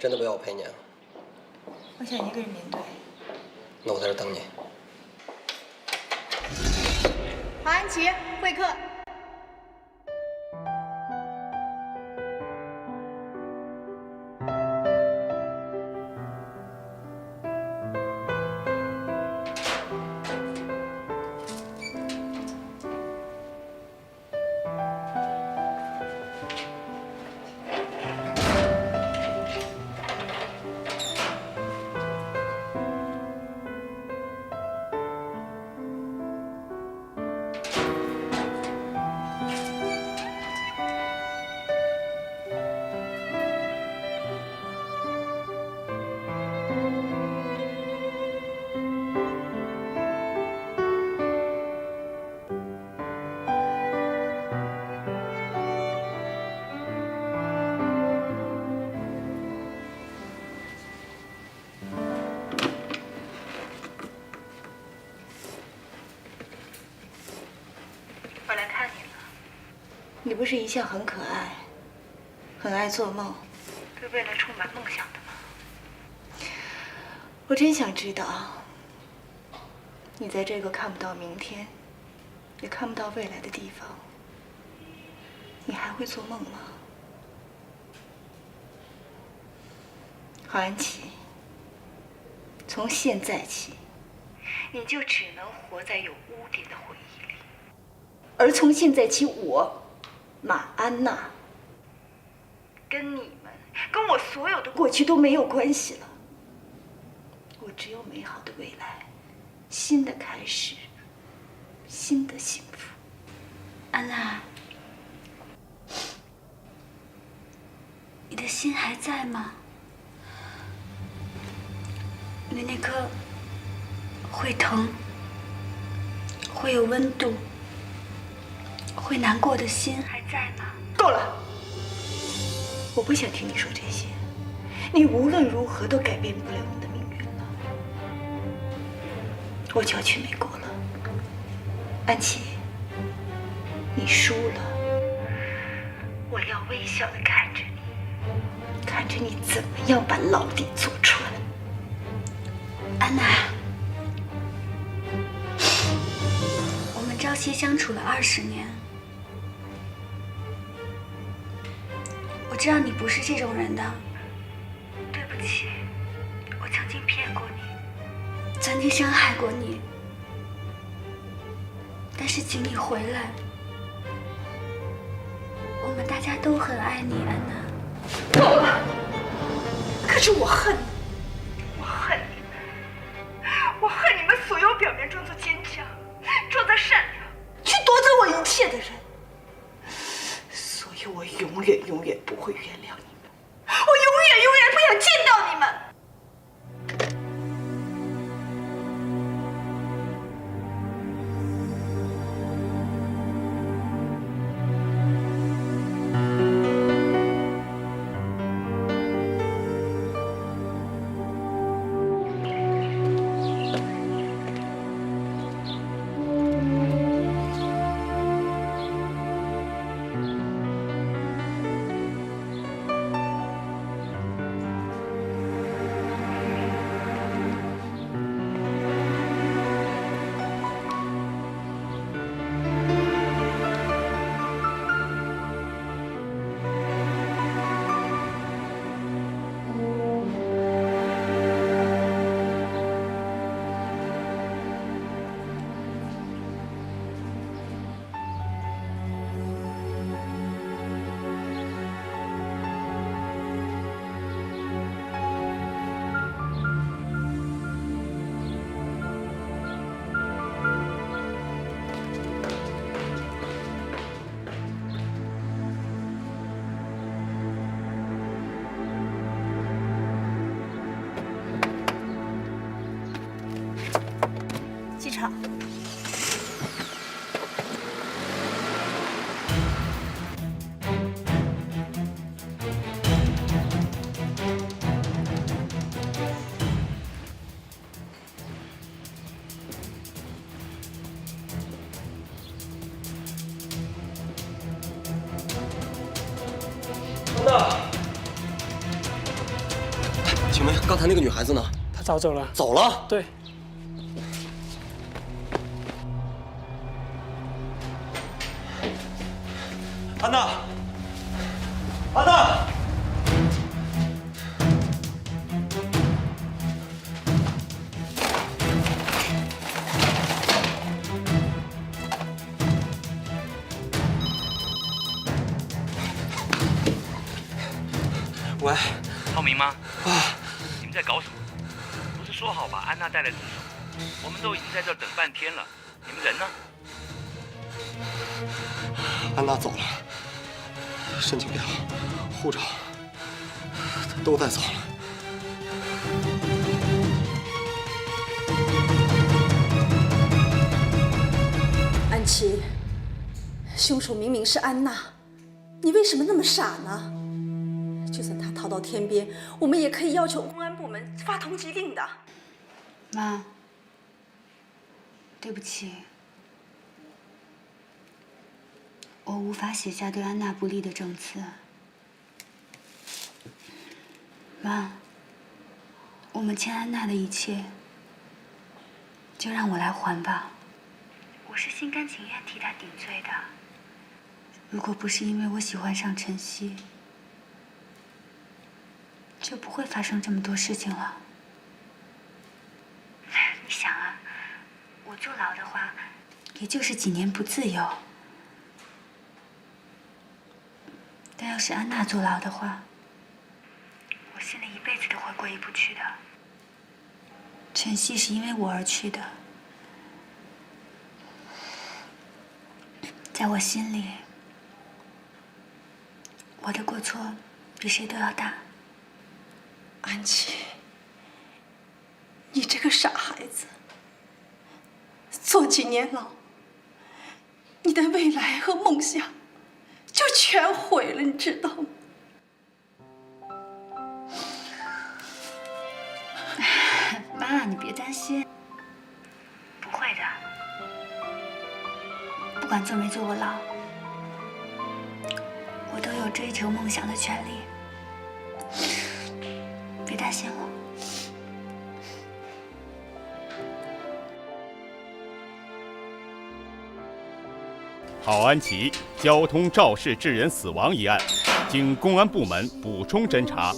真的不要我陪你啊？我想一个人面对。那我在这等你。黄安琪，会客。我来看你了。你不是一向很可爱，很爱做梦，对未来充满梦想的吗？我真想知道，你在这个看不到明天，也看不到未来的地方，你还会做梦吗？黄安琪，从现在起，你就只能活在有污点的回忆里。而从现在起，我马安娜跟你们、跟我所有的过去都没有关系了。我只有美好的未来，新的开始，新的幸福。安娜，你的心还在吗？你那颗会疼、会有温度、会难过的心还在吗？够了！我不想听你说这些。你无论如何都改变不了你的命运了。我就要去美国了，安琪，你输了。我要微笑地看着你，看着你怎么样把牢底坐穿。安娜，我们朝夕相处了20年，我知道你不是这种人的。对不起，我曾经骗过你，曾经伤害过你，但是请你回来，我们大家都很爱你，安娜。够了！可是我恨你，我恨你们，我恨你们所有表面装作坚强、装作善良，去夺走我一切的人。所以我永远永远不会原谅你们，我永远永远不想见到你们。请问刚才那个女孩子呢？她早走了。走了。对。安娜，安娜。 喂，浩明吗？你们在搞什么？不是说好把安娜带来自首？我们都已经在这儿等半天了，你们人呢？安娜走了，申请表、护照都带走了。安琪，凶手明明是安娜，你为什么那么傻呢？ 就算他逃到天边，我们也可以要求公安部门发通缉令的。妈，对不起，我无法写下对安娜不利的证词。妈，我们欠安娜的一切，就让我来还吧。我是心甘情愿替她顶罪的。如果不是因为我喜欢上晨曦， 就不会发生这么多事情了。你想啊，我坐牢的话，也就是几年不自由。但要是安娜坐牢的话，我心里一辈子都会过意不去的。晨曦是因为我而去的，在我心里，我的过错比谁都要大。 安琪，你这个傻孩子，坐几年牢，你的未来和梦想就全毁了，你知道吗？妈，你别担心，不会的。不管坐没坐过牢，我都有追求梦想的权利。 别担心我。郝安琪交通肇事致人死亡一案，经公安部门补充侦查，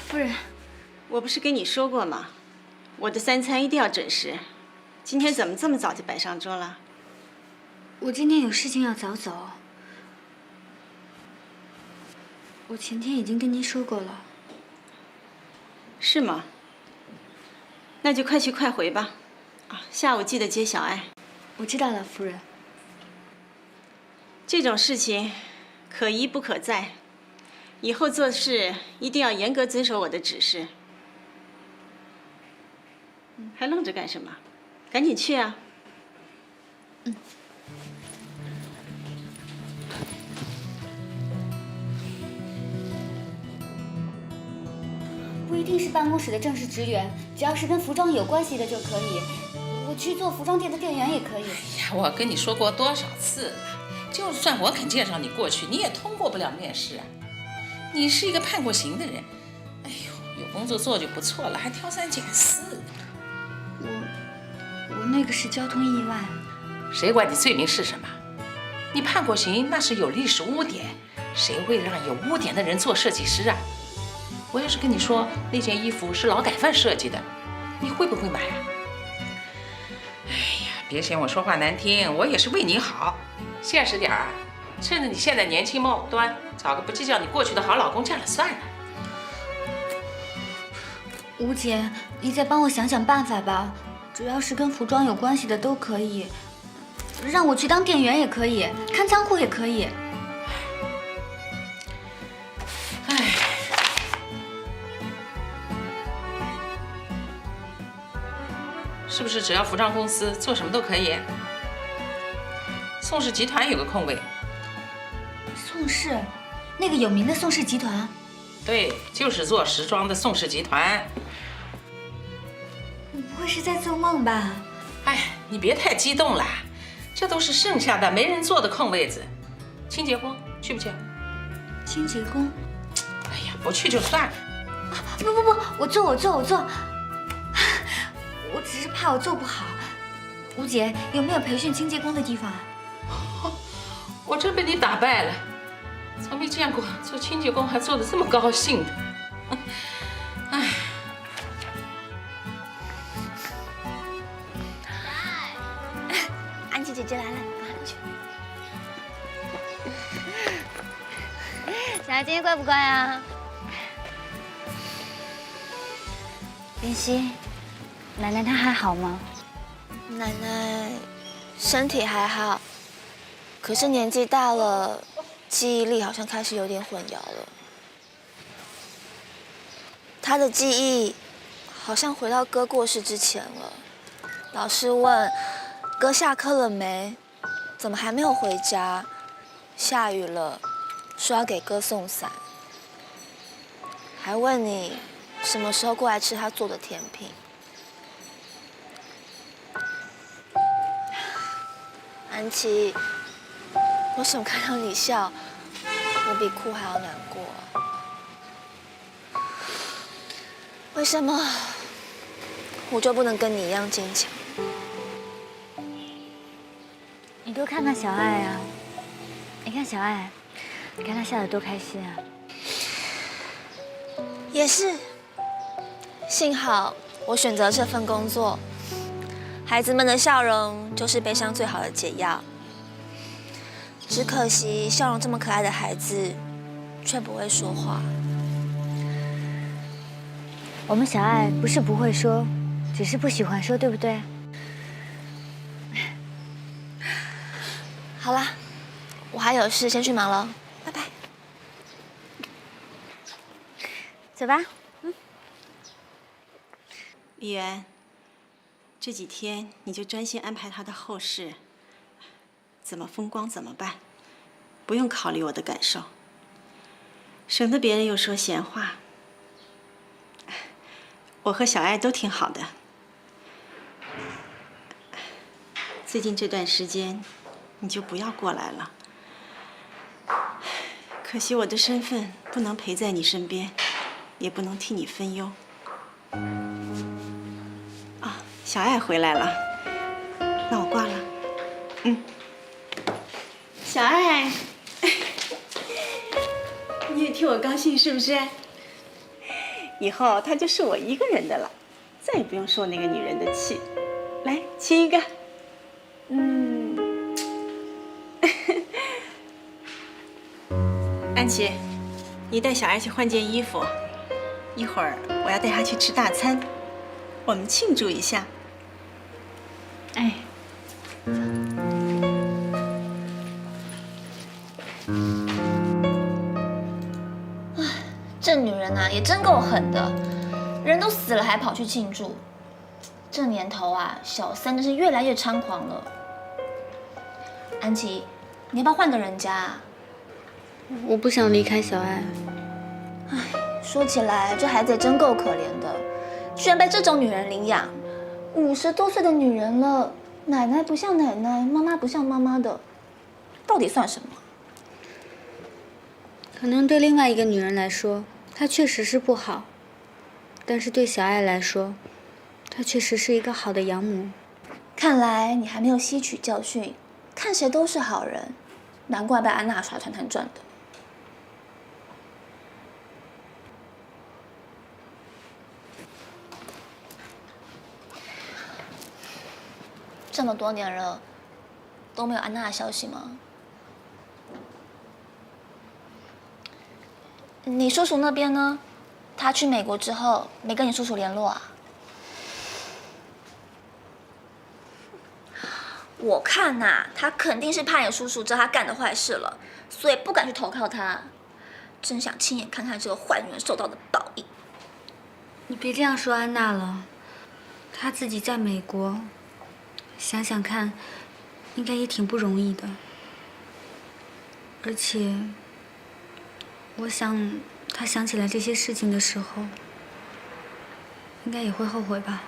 夫人，我不是跟你说过吗？我的3餐一定要准时。今天怎么这么早就摆上桌了？我今天有事情要早走。我前天已经跟您说过了。是吗？那就快去快回吧。啊，下午记得接小艾。我知道了，夫人。这种事情可一不可再，以后做事一定要严格遵守我的指示。还愣着干什么？赶紧去啊！不一定是办公室的正式职员，只要是跟服装有关系的就可以。我去做服装店的店员也可以。哎呀，我跟你说过多少次了，就算我肯介绍你过去，你也通过不了面试啊。你是一个判过刑的人，哎呦，有工作做就不错了，还挑三拣四。我那个是交通意外。谁管你罪名是什么？你判过刑那是有历史污点，谁会让有污点的人做设计师啊？我要是跟你说那件衣服是劳改犯设计的，你会不会买啊？哎呀，别嫌我说话难听，我也是为你好，现实点儿，趁着你现在年轻貌端，找个不计较你过去的好老公嫁了算了。吴姐，你再帮我想想办法吧，只要是跟服装有关系的都可以，让我去当店员也可以，看仓库也可以。哎。是不是只要服装公司做什么都可以？宋氏集团有个空位。宋氏，那个有名的宋氏集团？对，就是做时装的宋氏集团。你不会是在做梦吧？哎，你别太激动啦，这都是剩下的没人做的空位子。清洁工去不去？清洁工？哎呀，不去就算了。不，我做。我只是怕我做不好。吴姐，有没有培训清洁工的地方啊？我真被你打败了，从没见过做清洁工还做得这么高兴的。哎，安琪姐姐来了，拿去。小孩今天乖不乖啊？妍希，奶奶她还好吗？奶奶身体还好，可是年纪大了，记忆力好像开始有点混淆了。她的记忆好像回到哥过世之前了。老师问哥下课了没，怎么还没有回家？下雨了，说要给哥送伞，还问你什么时候过来吃他做的甜品。安琪，为什么看到你笑，我比哭还要难过？为什么我就不能跟你一样坚强？你多看看小爱啊！你看小爱，你看她笑得多开心啊！也是，幸好我选择这份工作。孩子们的笑容就是悲伤最好的解药。只可惜，笑容这么可爱的孩子，却不会说话。我们小爱不是不会说，只是不喜欢说，对不对？好啦，我还有事，先去忙了，拜拜。走吧。丽媛，这几天你就专心安排他的后事，怎么风光怎么办，不用考虑我的感受，省得别人又说闲话。我和小爱都挺好的，最近这段时间你就不要过来了。可惜我的身份不能陪在你身边，也不能替你分忧。啊，小爱回来了，那我挂了。小爱，你也替我高兴是不是？以后她就是我一个人的了，再也不用受那个女人的气。来，亲一个。安琪，你带小爱去换件衣服，一会儿我要带她去吃大餐，我们庆祝一下。哎。这女人啊，也真够狠的，人都死了还跑去庆祝。这年头啊，小三真是越来越猖狂了。安琪，你要不要换个人家啊？我不想离开小爱。唉，说起来，这孩子也真够可怜的，居然被这种女人领养。50多岁的女人了，奶奶不像奶奶，妈妈不像妈妈的，到底算什么？可能对另外一个女人来说，她确实是不好，但是对小爱来说，她确实是一个好的养母。看来你还没有吸取教训，看谁都是好人，难怪被安娜耍团团转的。这么多年了，都没有安娜的消息吗？你叔叔那边呢？他去美国之后没跟你叔叔联络啊？我看呐，他肯定是怕你叔叔知道他干的坏事了，所以不敢去投靠他。真想亲眼看看这个坏女人受到的报应。你别这样说安娜了，她自己在美国，想想看，应该也挺不容易的。而且，我想她想起来这些事情的时候，应该也会后悔吧。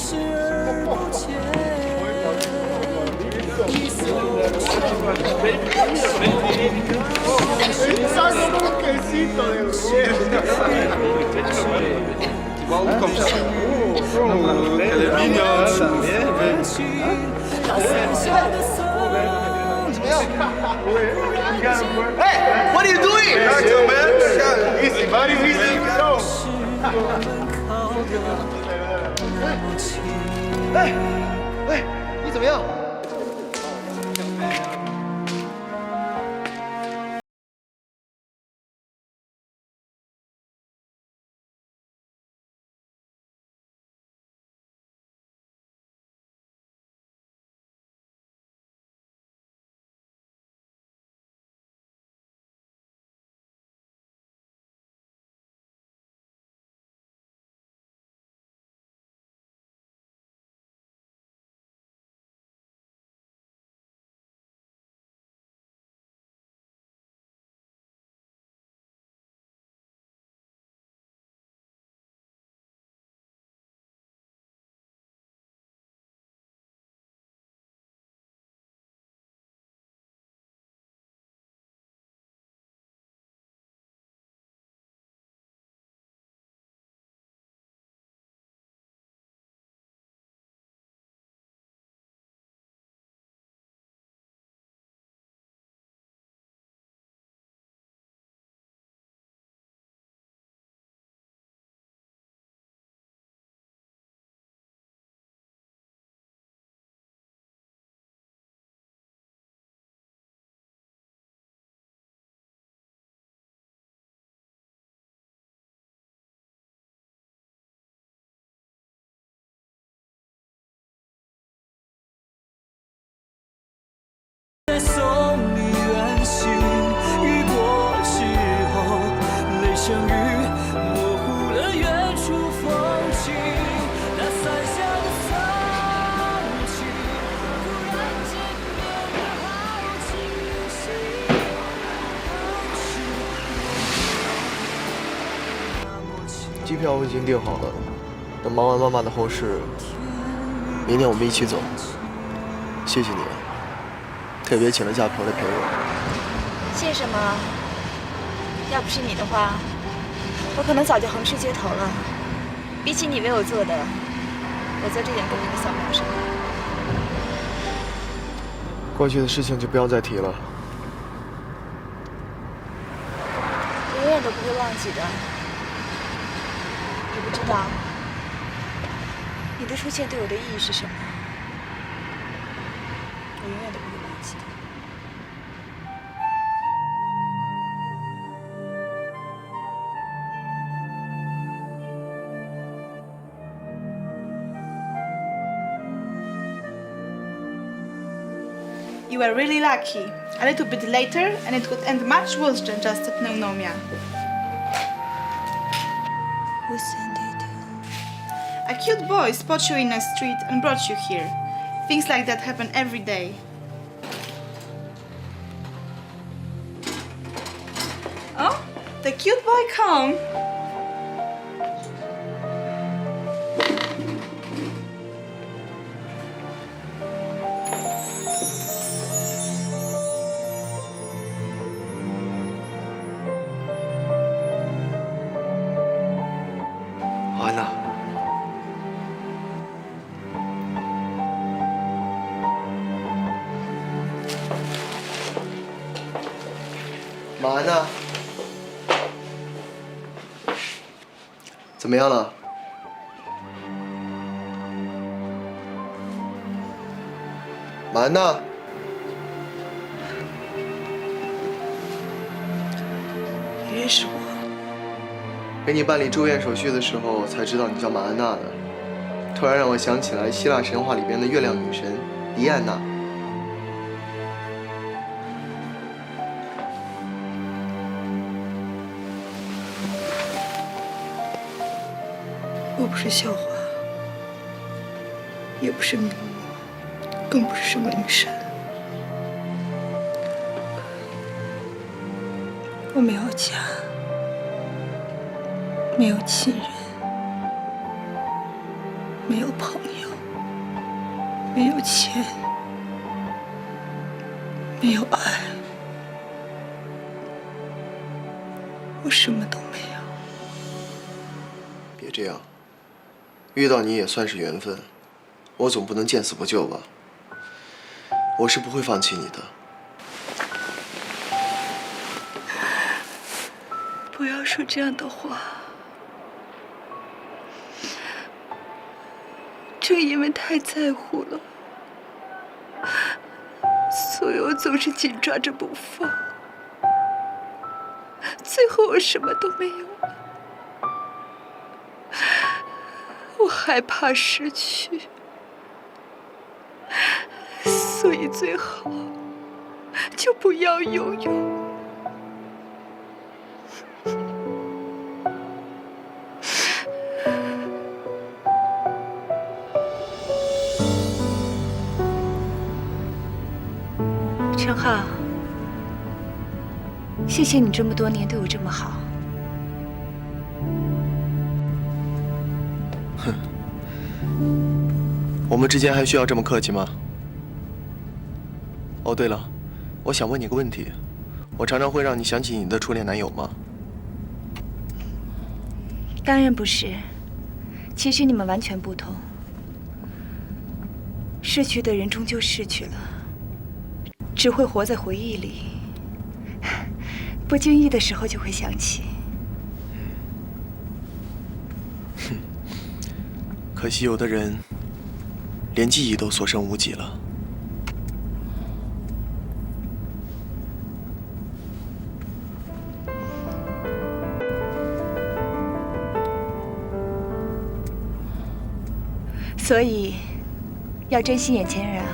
视而不见，一丝Hey, what are you doing? Cartoon, man. Easy, buddy. Easy. Go. 哎，你怎么样？送你远行，与票我已经订好了，等忙完妈妈的后事，明天我们一起走。谢谢你啊，特别请了假回来陪我。谢什么？要不是你的话，我可能早就横尸街头了。比起你为我做的，我做这点根本就算不了什么。过去的事情就不要再提了。我永远都不会忘记的。你不知道，你的出现对我的意义是什么？我永远都不会忘记的。You were really lucky. A little bit later, and it could end much worse than just a pneumonia. Who sent it? A cute boy spotted you in a street and brought you here. Things like that happen every day. Oh, the cute boy come.马安娜，怎么样了？马安娜，你认识我？给你办理住院手续的时候才知道你叫马安娜的，突然让我想起来希腊神话里边的月亮女神狄安娜。我不是笑话，也不是名模，更不是什么女神。我没有家，没有亲人，没有朋友，没有钱，没有爱，我什么都没有。别这样。遇到你也算是缘分，我总不能见死不救吧？我是不会放弃你的。不要说这样的话，正因为太在乎了，所以我总是紧抓着不放，最后我什么都没有了。我害怕失去，所以最好就不要拥有。陈浩，谢谢你这么多年对我这么好。我们之间还需要这么客气吗？哦，对了，我想问你个问题，我常常会让你想起你的初恋男友吗？当然不是，其实你们完全不同。逝去的人终究逝去了，只会活在回忆里，不经意的时候就会想起。可惜有的人连记忆都所剩无几了。所以，要珍惜眼前人啊。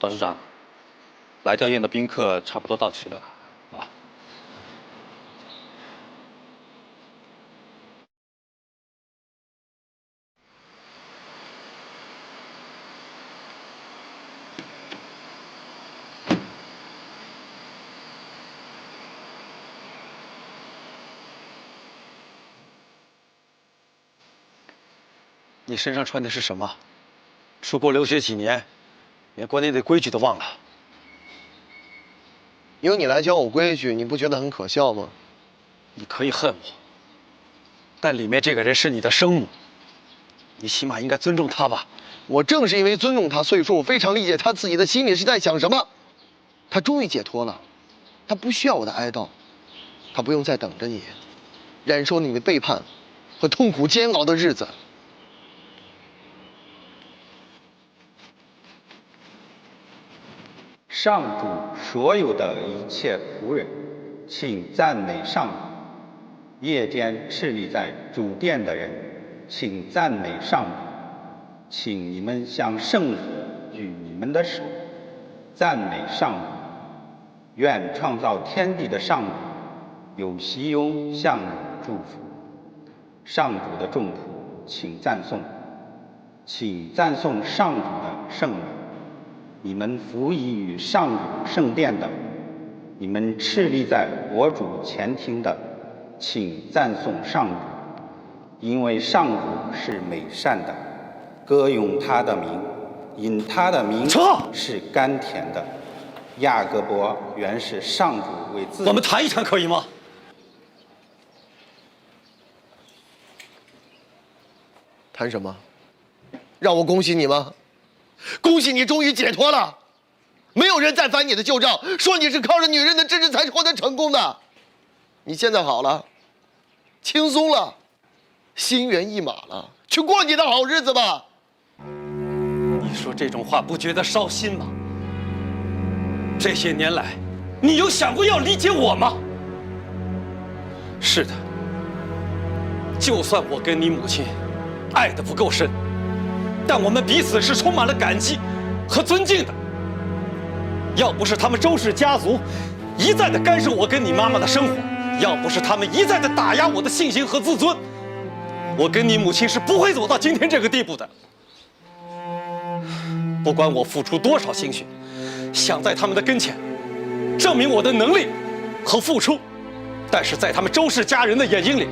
董事长，来吊唁的宾客差不多到齐了，啊。你身上穿的是什么？出国留学几年，连国内的规矩都忘了。由你来教我规矩，你不觉得很可笑吗？你可以恨我，但里面这个人是你的生母，你起码应该尊重她吧。我正是因为尊重她，所以说我非常理解她自己的心里是在想什么。她终于解脱了，她不需要我的哀悼，她不用再等着你，忍受你的背叛和痛苦煎熬的日子。上主所有的一切仆人，请赞美上主；夜间侍立在主殿的人，请赞美上主。请你们向圣火举你们的手，赞美上主。愿创造天地的上主有喜拥向你祝福。上主的众仆，请赞颂，请赞颂上主的圣名。你们服役于上主圣殿的，你们侍立在我主前厅的，请赞颂上主，因为上主是美善的，歌咏他的名，因他的名是甘甜的。雅各伯原是上主为自己。我们谈一谈可以吗？谈什么？让我恭喜你吗？恭喜你终于解脱了，没有人再翻你的旧账，说你是靠着女人的支持才获得成功的。你现在好了，轻松了，心猿意马了，去过你的好日子吧。你说这种话不觉得烧心吗？这些年来，你有想过要理解我吗？是的，就算我跟你母亲爱得不够深，但我们彼此是充满了感激和尊敬的。要不是他们周氏家族一再的干涉我跟你妈妈的生活，要不是他们一再的打压我的信心和自尊，我跟你母亲是不会走到今天这个地步的。不管我付出多少心血，想在他们的跟前证明我的能力和付出，但是在他们周氏家人的眼睛里，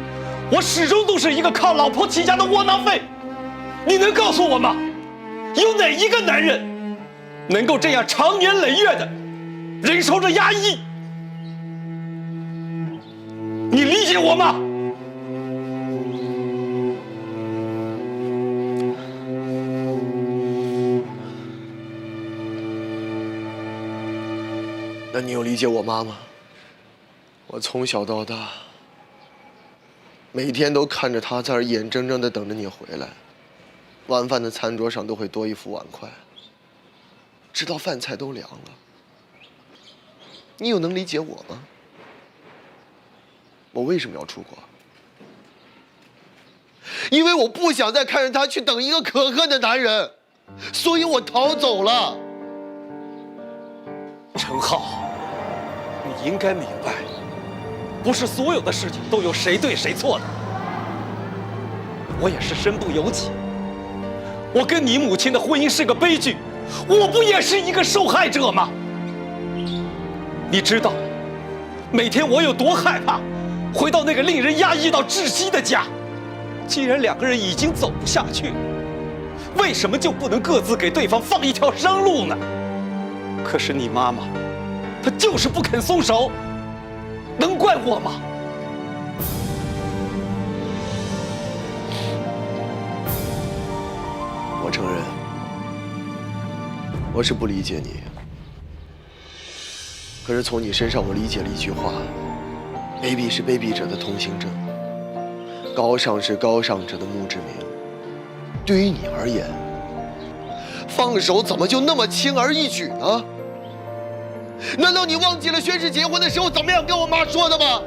我始终都是一个靠老婆起家的窝囊废。你能告诉我吗？有哪一个男人能够这样长年累月的忍受着压抑？你理解我吗？那你有理解我妈吗？我从小到大，每天都看着她在这儿眼睁睁地等着你回来，晚饭的餐桌上都会多一副碗筷，直到饭菜都凉了。你有能理解我吗？我为什么要出国？因为我不想再看着她去等一个可恨的男人，所以我逃走了。陈浩，你应该明白，不是所有的事情都有谁对谁错的。我也是身不由己。我跟你母亲的婚姻是个悲剧，我不也是一个受害者吗？你知道，每天我有多害怕回到那个令人压抑到窒息的家。既然两个人已经走不下去了，为什么就不能各自给对方放一条生路呢？可是你妈妈，她就是不肯松手，能怪我吗？我承认，我是不理解你。可是从你身上，我理解了一句话：卑鄙是卑鄙者的通行证，高尚是高尚者的墓志铭。对于你而言，放手怎么就那么轻而易举呢？难道你忘记了宣誓结婚的时候怎么样跟我妈说的吗？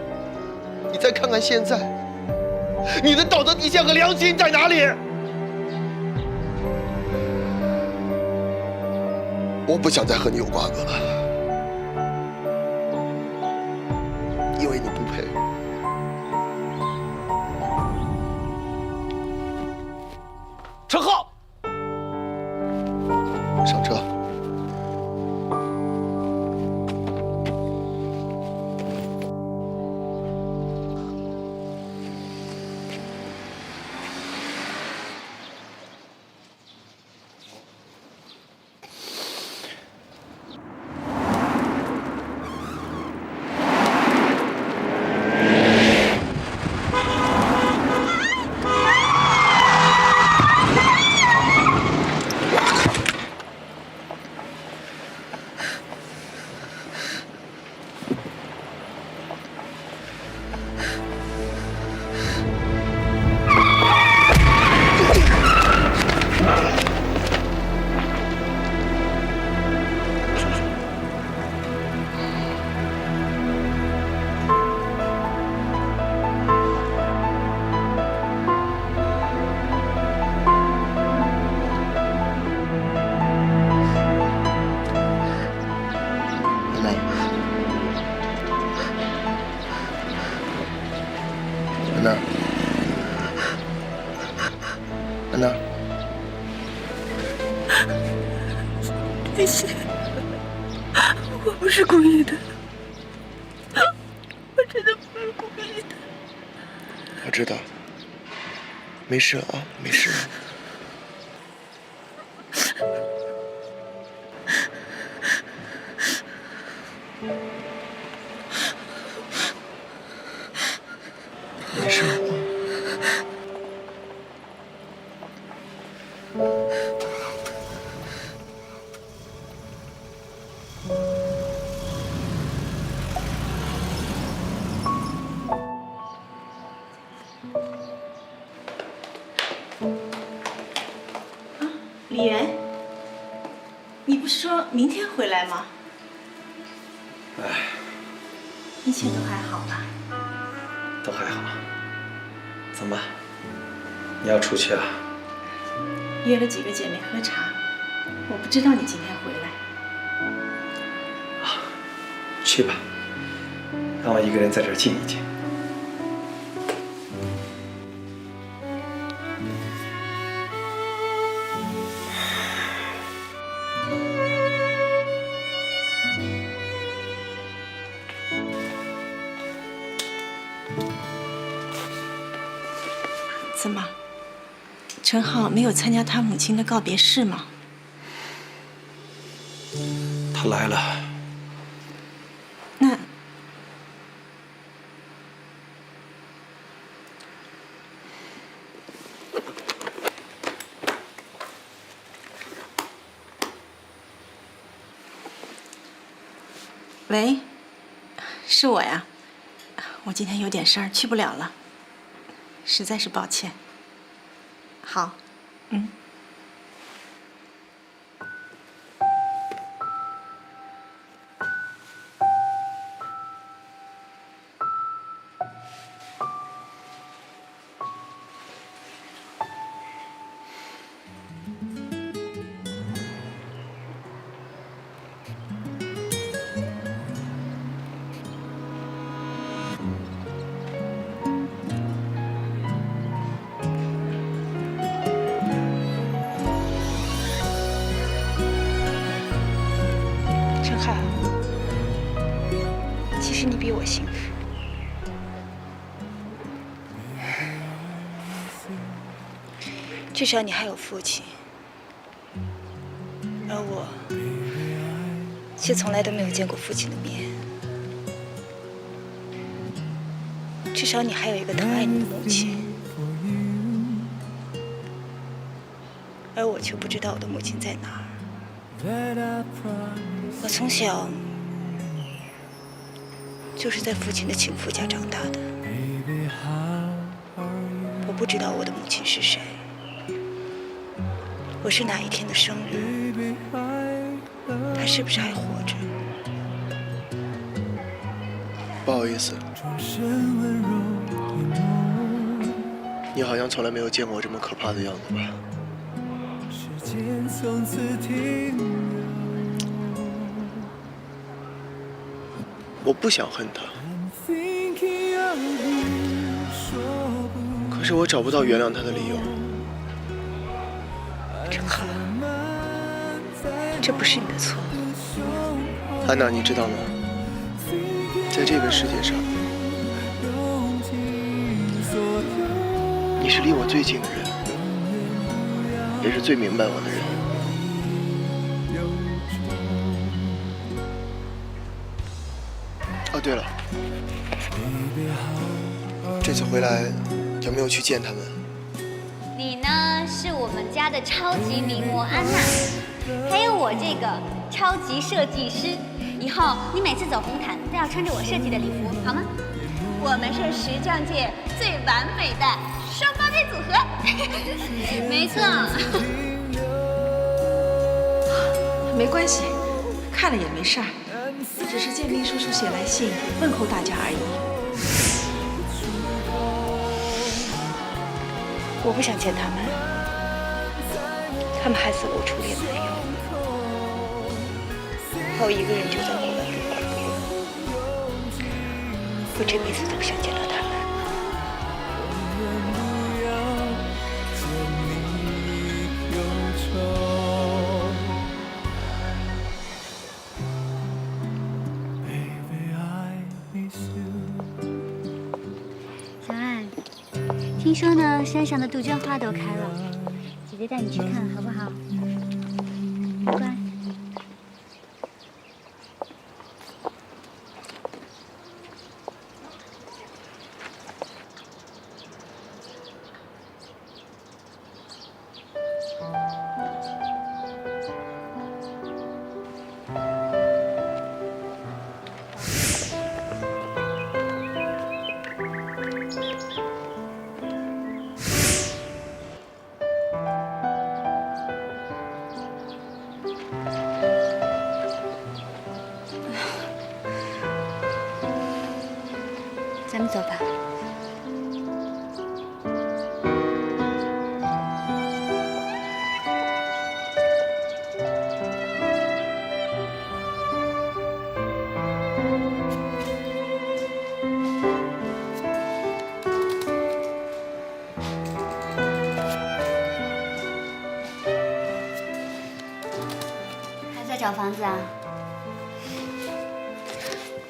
你再看看现在，你的道德底线和良心在哪里？我不想再和你有瓜葛了，因为你不配。陈浩，上车。安娜，对不起，我不是故意的，我真的不是故意的。我知道，没事啊，没事。没事。李媛，你不是说明天回来吗？哎，一切都还好吧？都还好。怎么？你要出去啊？约了几个姐妹喝茶，我不知道你今天回来。去吧，让我一个人在这儿静一静。怎么，陈浩没有参加他母亲的告别式吗？他来了。那喂，是我呀，我今天有点事儿去不了了，实在是抱歉。好，嗯。陈浩，其实你比我幸福。至少你还有父亲，而我却从来都没有见过父亲的面。至少你还有一个疼爱你的母亲，而我却不知道我的母亲在哪儿。我从小就是在父亲的情妇家长大的，我不知道我的母亲是谁，我是哪一天的生日，她是不是还活着？不好意思，你好像从来没有见过我这么可怕的样子吧？我不想恨他，可是我找不到原谅他的理由。真好，这不是你的错。安娜，你知道吗？在这个世界上，你是离我最近的人，也是最明白我的人。哦，对了，这次回来有没有去见他们？你呢，是我们家的超级名模安娜，还有我这个超级设计师。以后你每次走红毯都要穿着我设计的礼服，好吗？我们是时装界最完美的双胞胎组合。没错。没关系，看了也没事儿，只是见秘书处写来信问候大家而已。我不想见他们，他们害死了我初恋男友，把我一个人丢在黑暗中而不用。我这辈子都不想见到他们。小爱，听说呢，山上的杜鹃花都开了，姐姐带你去看好不好？乖。咱们走吧。还在找房子啊？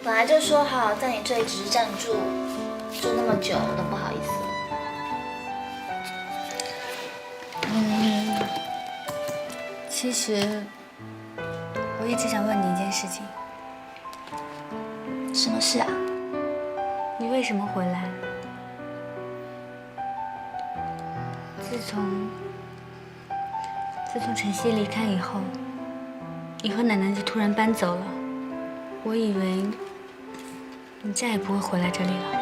本来就说好在你这里只是暂住，住那么久都不好意思。其实我一直想问你一件事情。什么事啊？你为什么回来？自从晨曦离开以后，你和奶奶就突然搬走了，我以为你再也不会回来这里了。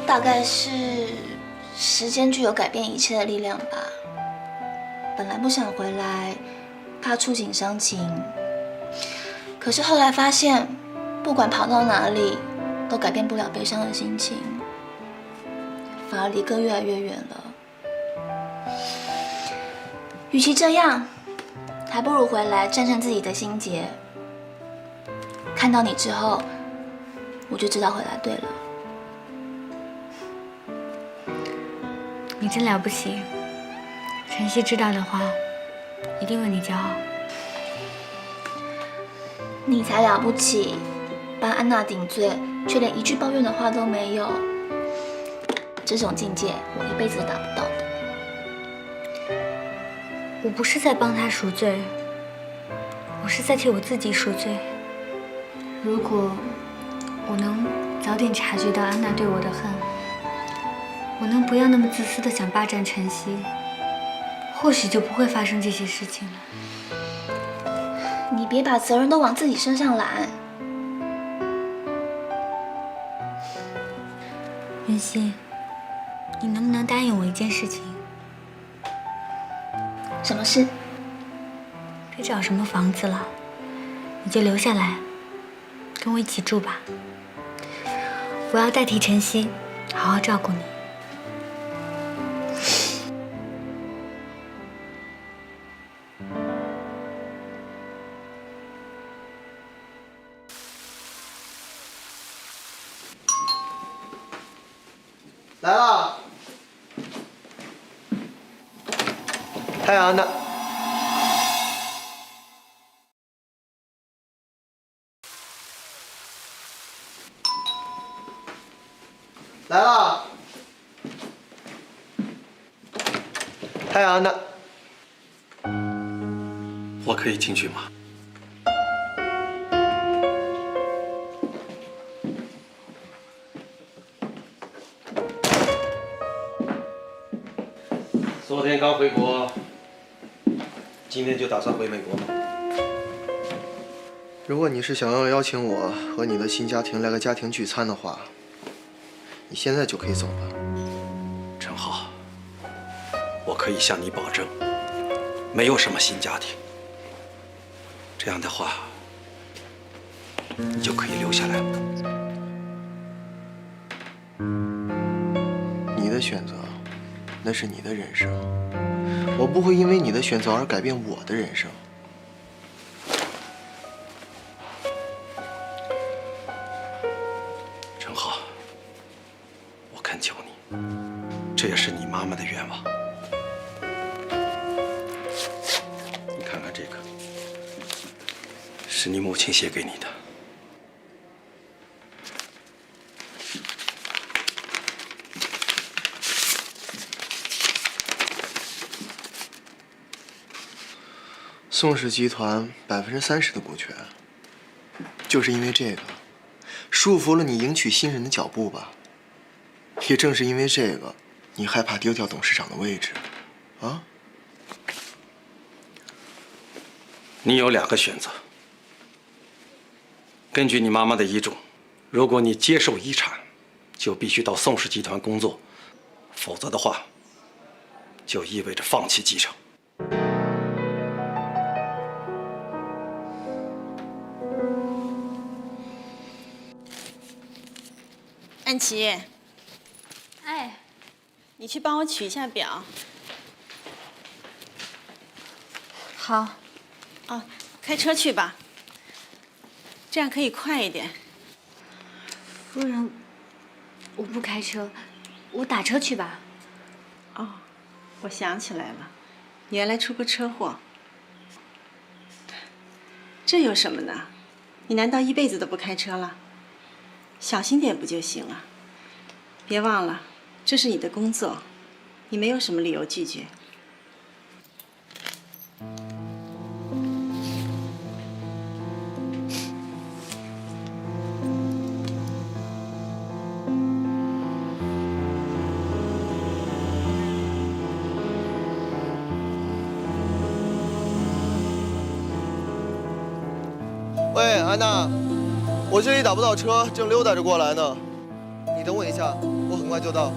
大概是时间具有改变一切的力量吧。本来不想回来，怕触景伤情，可是后来发现，不管跑到哪里，都改变不了悲伤的心情，反而离歌越来越远了。与其这样，还不如回来战胜自己的心结。看到你之后，我就知道回来对了。你真了不起，晨曦知道的话，一定为你骄傲。你才了不起，帮安娜顶罪，却连一句抱怨的话都没有。这种境界，我一辈子都达不到的。我不是在帮他赎罪，我是在替我自己赎罪。如果我能早点察觉到安娜对我的恨，我能不要那么自私的想霸占晨曦，或许就不会发生这些事情了。你别把责任都往自己身上揽。云溪，你能不能答应我一件事情？什么事？别找什么房子了，你就留下来，跟我一起住吧。我要代替晨曦，好好照顾你。来了。太阳呢？来了。太阳呢？我可以进去吗？昨天刚回国，今天就打算回美国吗？如果你是想要邀请我和你的新家庭来个家庭聚餐的话，你现在就可以走了。陈浩，我可以向你保证，没有什么新家庭。这样的话，你就可以留下来了。你的选择，那是你的人生，我不会因为你的选择而改变我的人生。陈浩，我恳求你，这也是你妈妈的愿望。你看看这个，是你母亲写给你的。宋氏集团30%的股权，就是因为这个，束缚了你迎娶新人的脚步吧？也正是因为这个，你害怕丢掉董事长的位置，啊？你有2个选择。根据你妈妈的遗嘱，如果你接受遗产，就必须到宋氏集团工作，否则的话，就意味着放弃继承。安琪，哎，你去帮我取一下表。好。哦，开车去吧，这样可以快一点。夫人，我不开车，我打车去吧。哦，我想起来了，你原来出过车祸。这有什么呢？你难道一辈子都不开车了？小心点不就行了？别忘了，这是你的工作，你没有什么理由拒绝。喂，安娜，我这里打不到车，正溜达着过来呢。你等我一下，我很快就到。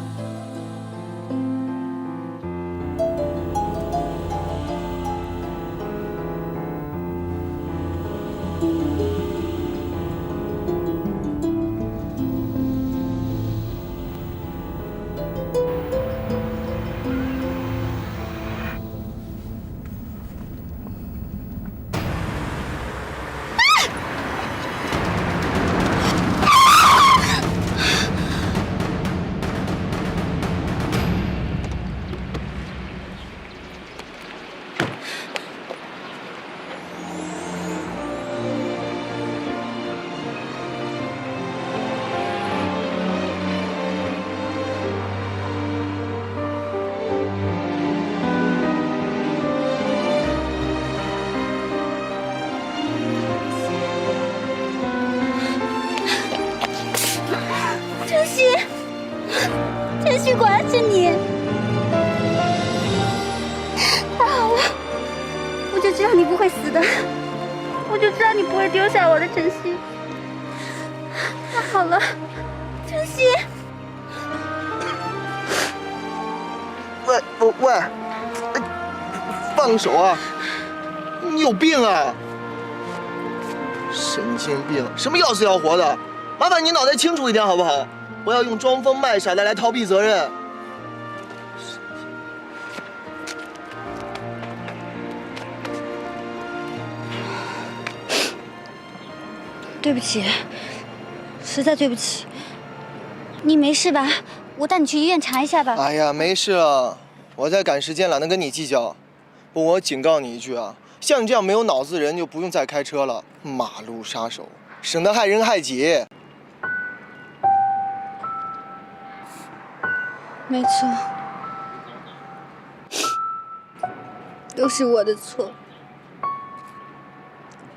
晨曦，果然是你！太好了，我就知道你不会死的，我就知道你不会丢下我的，晨曦。太好了，晨曦！喂，放手啊！你有病啊！神经病，什么要死要活的？麻烦你脑袋清楚一点好不好？不要用装疯卖傻的来逃避责任。对不起，实在对不起。你没事吧？我带你去医院查一下吧。哎呀，没事了，我在赶时间，懒得跟你计较。不，我警告你一句啊，像你这样没有脑子的人就不用再开车了，马路杀手，省得害人害己。没错，都是我的错，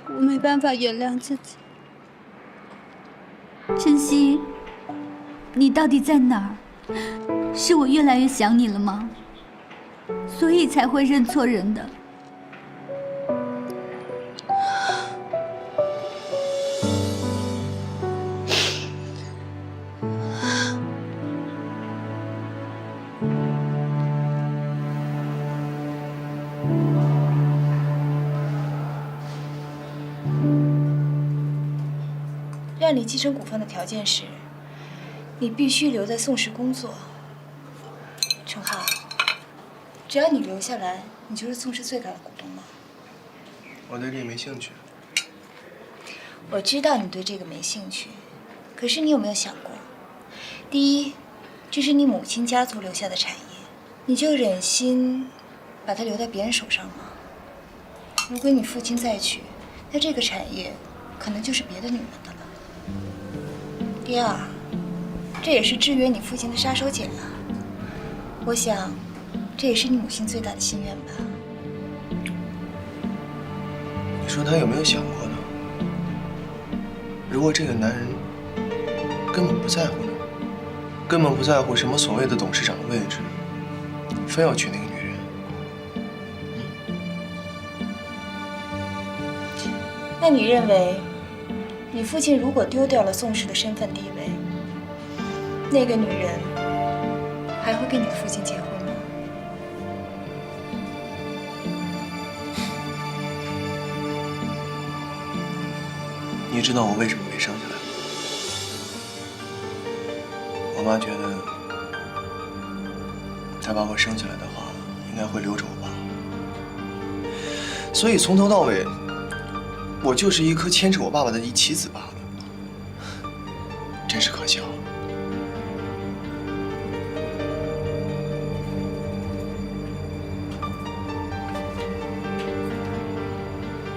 我没办法原谅自己。晨曦，你到底在哪儿？是我越来越想你了吗？所以才会认错人的。让你继承股份的条件是，你必须留在宋氏工作。陈浩，只要你留下来，你就是宋氏最大的股东了。我对这个没兴趣。我知道你对这个没兴趣，可是你有没有想过，第一，这是你母亲家族留下的产业，你就忍心把它留在别人手上吗？如果你父亲再娶，那这个产业可能就是别的女人的了。第二，这也是制约你父亲的杀手锏啊。我想，这也是你母亲最大的心愿吧。你说他有没有想过呢？如果这个男人根本不在乎呢，根本不在乎什么所谓的董事长的位置，非要娶那个女人，那你认为，你父亲如果丢掉了宋氏的身份地位，那个女人还会跟你的父亲结婚吗？你知道我为什么没生下来吗？我妈觉得，她把我生下来的话，应该会留着我爸，所以从头到尾，我就是一颗牵扯我爸爸的一棋子罢了，真是可笑。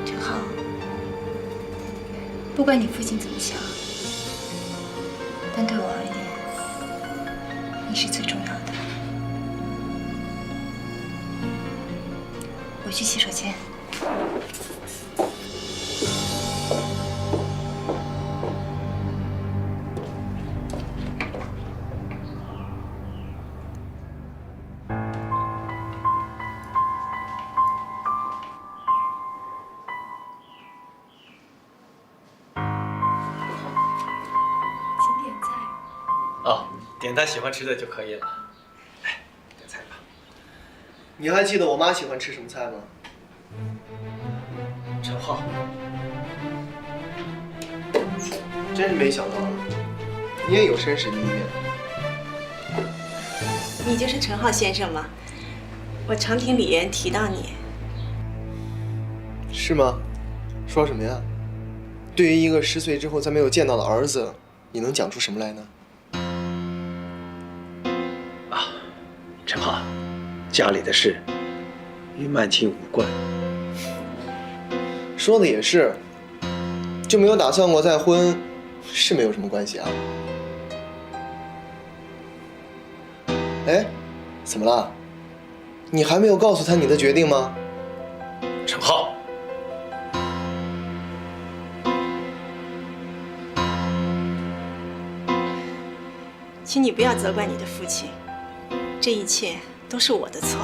陈浩，不管你父亲怎么想，但对我而言，你是最重要的。我去洗手间。哦，点他喜欢吃的就可以了。来，点菜吧。你还记得我妈喜欢吃什么菜吗？陈浩，真是没想到，你也有绅士的一面。你就是陈浩先生吗？我常听李岩提到你。是吗？说什么呀？对于一个10岁之后再没有见到的儿子，你能讲出什么来呢？陈浩，家里的事与曼青无关。说的也是，就没有打算过再婚，是没有什么关系啊。哎，怎么了？你还没有告诉他你的决定吗？陈浩，请你不要责怪你的父亲，这一切都是我的错。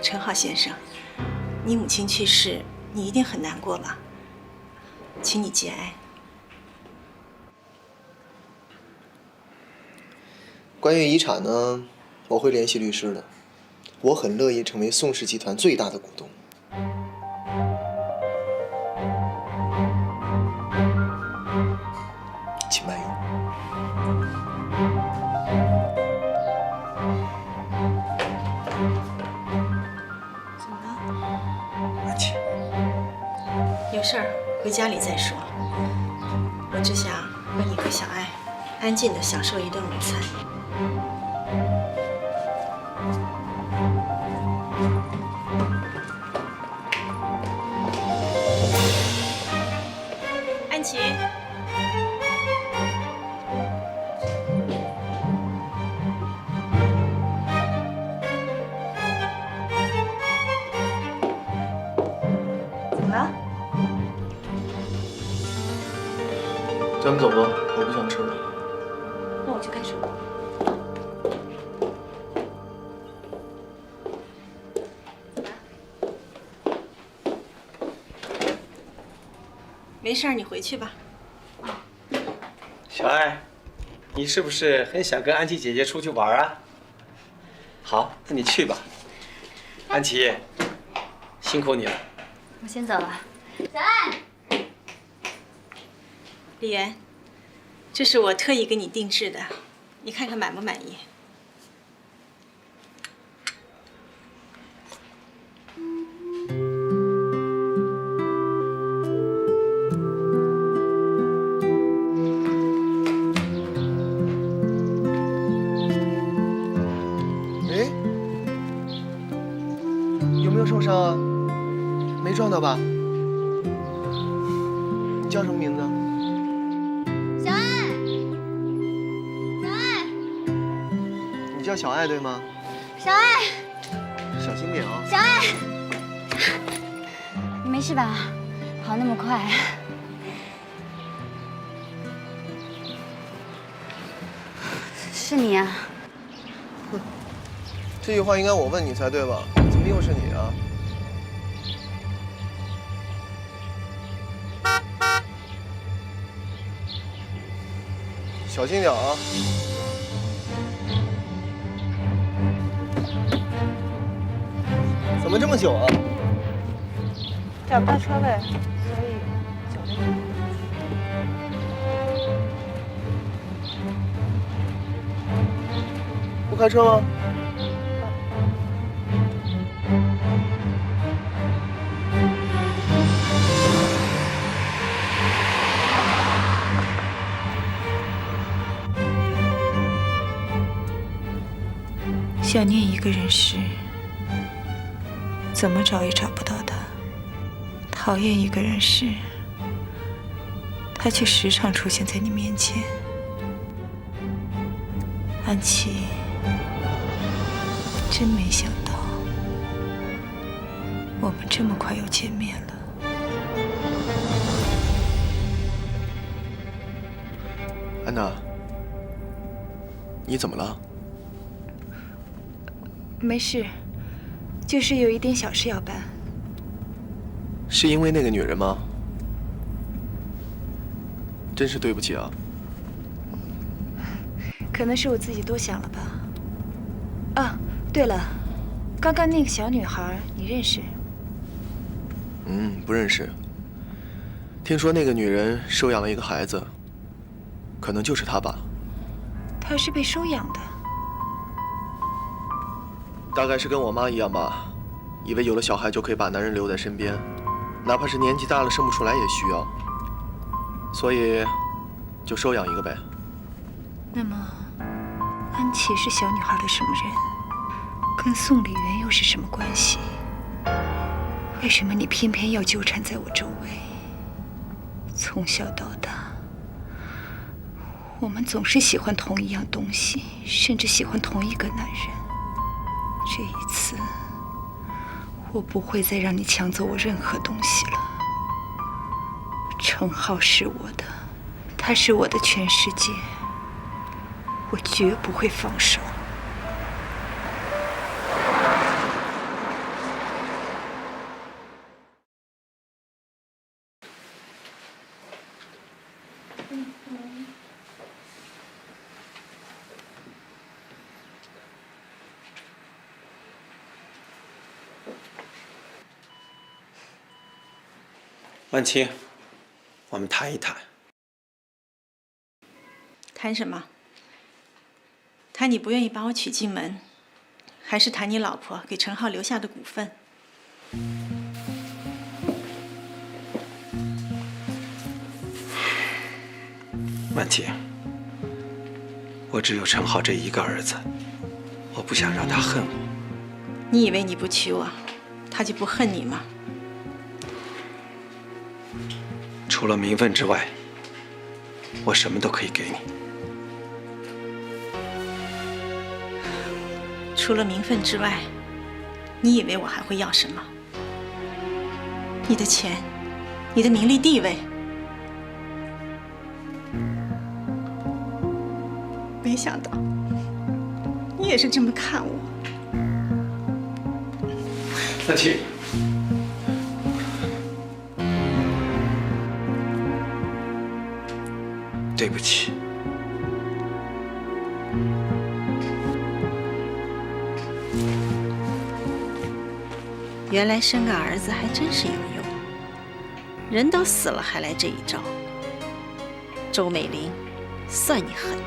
陈浩先生，你母亲去世，你一定很难过吧？请你节哀。关于遗产呢，我会联系律师的。我很乐意成为宋氏集团最大的股东。请慢用。怎么了？阿青，有事儿回家里再说。我只想和你和小爱安静的享受一顿午餐。安琪，怎么了？咱们走吧，我不想吃了。那我去看书。没事儿，你回去吧。小爱，你是不是很想跟安琪姐姐出去玩啊？好，那你去吧。安琪，辛苦你了。我先走了。小爱，丽媛，这是我特意给你定制的，你看看满不满意？哎，有没有受伤啊？没撞到吧？你叫什么名字？小爱，小爱，你叫小爱对吗？小爱，小心点啊！小爱，你没事吧？跑那么快。是你啊？这句话应该我问你才对吧？怎么又是你啊？小心点啊！怎么这么久啊？找不到车位，所以久了一点。不开车吗？想念一个人时，怎么找也找不到他；讨厌一个人时，他却时常出现在你面前。安琪，真没想到，我们这么快又见面了。安娜，你怎么了？没事，就是有一点小事要办。是因为那个女人吗？真是对不起啊。可能是我自己多想了吧。啊，对了，刚刚那个小女孩你认识？不认识。听说那个女人收养了一个孩子，可能就是她吧。她是被收养的。大概是跟我妈一样吧，以为有了小孩就可以把男人留在身边，哪怕是年纪大了生不出来也需要，所以就收养一个呗。那么，安琪是小女孩的什么人？跟宋理媛又是什么关系？为什么你偏偏要纠缠在我周围？从小到大，我们总是喜欢同一样东西，甚至喜欢同一个男人。这一次，我不会再让你抢走我任何东西了。程浩是我的，他是我的全世界，我绝不会放手。万青，我们谈一谈。谈什么？谈你不愿意把我娶进门，还是谈你老婆给程浩留下的股份？万青，我只有陈浩这一个儿子，我不想让他恨我。你以为你不娶我，他就不恨你吗？除了名分之外，我什么都可以给你。除了名分之外，你以为我还会要什么？你的钱，你的名利地位。没想到，你也是这么看我。安琪，对不起。原来生个儿子还真是有用，人都死了还来这一招。周美玲，算你狠，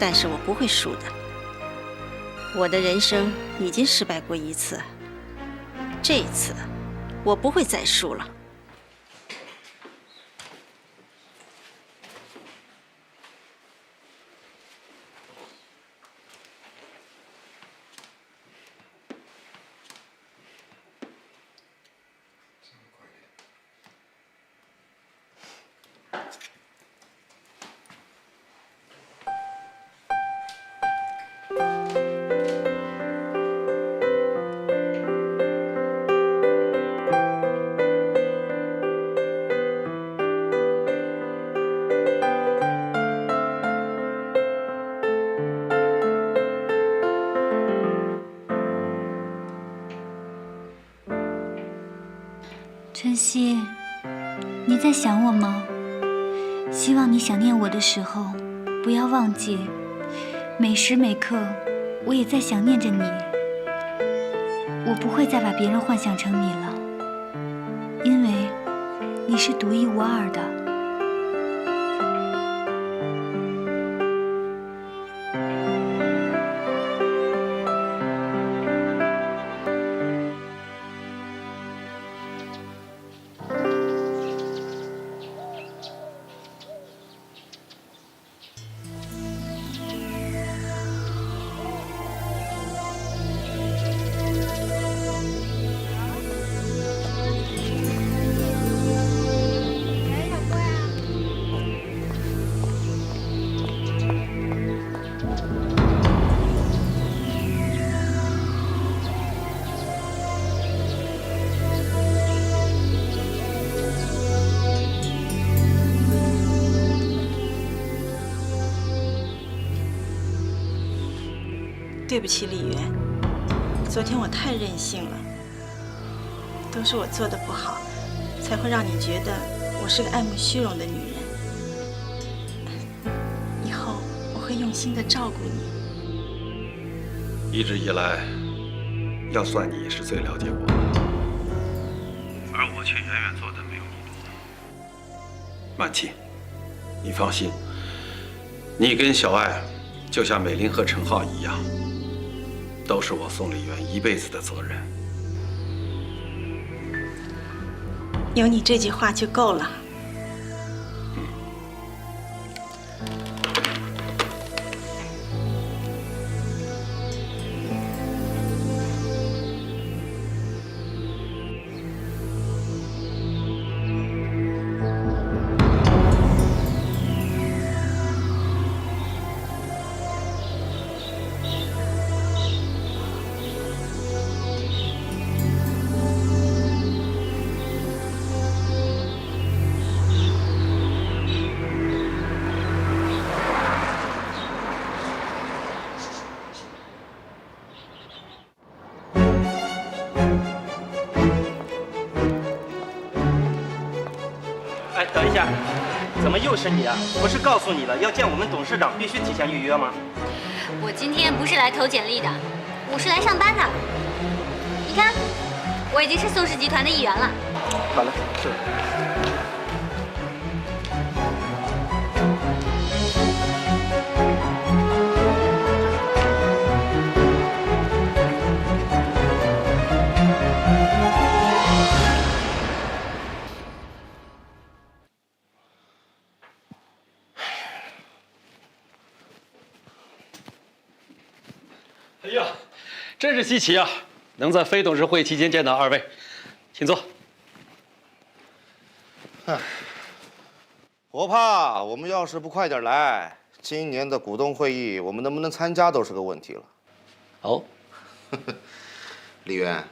但是我不会输的。我的人生已经失败过一次，这一次我不会再输了。春熙，你在想我吗？希望你想念我的时候，不要忘记，每时每刻我也在想念着你。我不会再把别人幻想成你了，因为你是独一无二的。对不起，李媛，昨天我太任性了，都是我做的不好，才会让你觉得我是个爱慕虚荣的女人。以后我会用心的照顾你。一直以来，要算你是最了解我，而我却远远做的没有你多。曼琪，你放心，你跟小爱就像美玲和陈浩一样。都是我宋丽媛一辈子的责任。有你这句话就够了。等一下，怎么又是你啊？不是告诉你了，要见我们董事长必须提前预约吗？我今天不是来投简历的，我是来上班的。你看，我已经是宋氏集团的一员了。好了，是。哎呀，真是稀奇啊！能在非董事会期间见到二位，请坐。不怕，我们要是不快点来，今年的股东会议我们能不能参加都是个问题了。哦，李渊，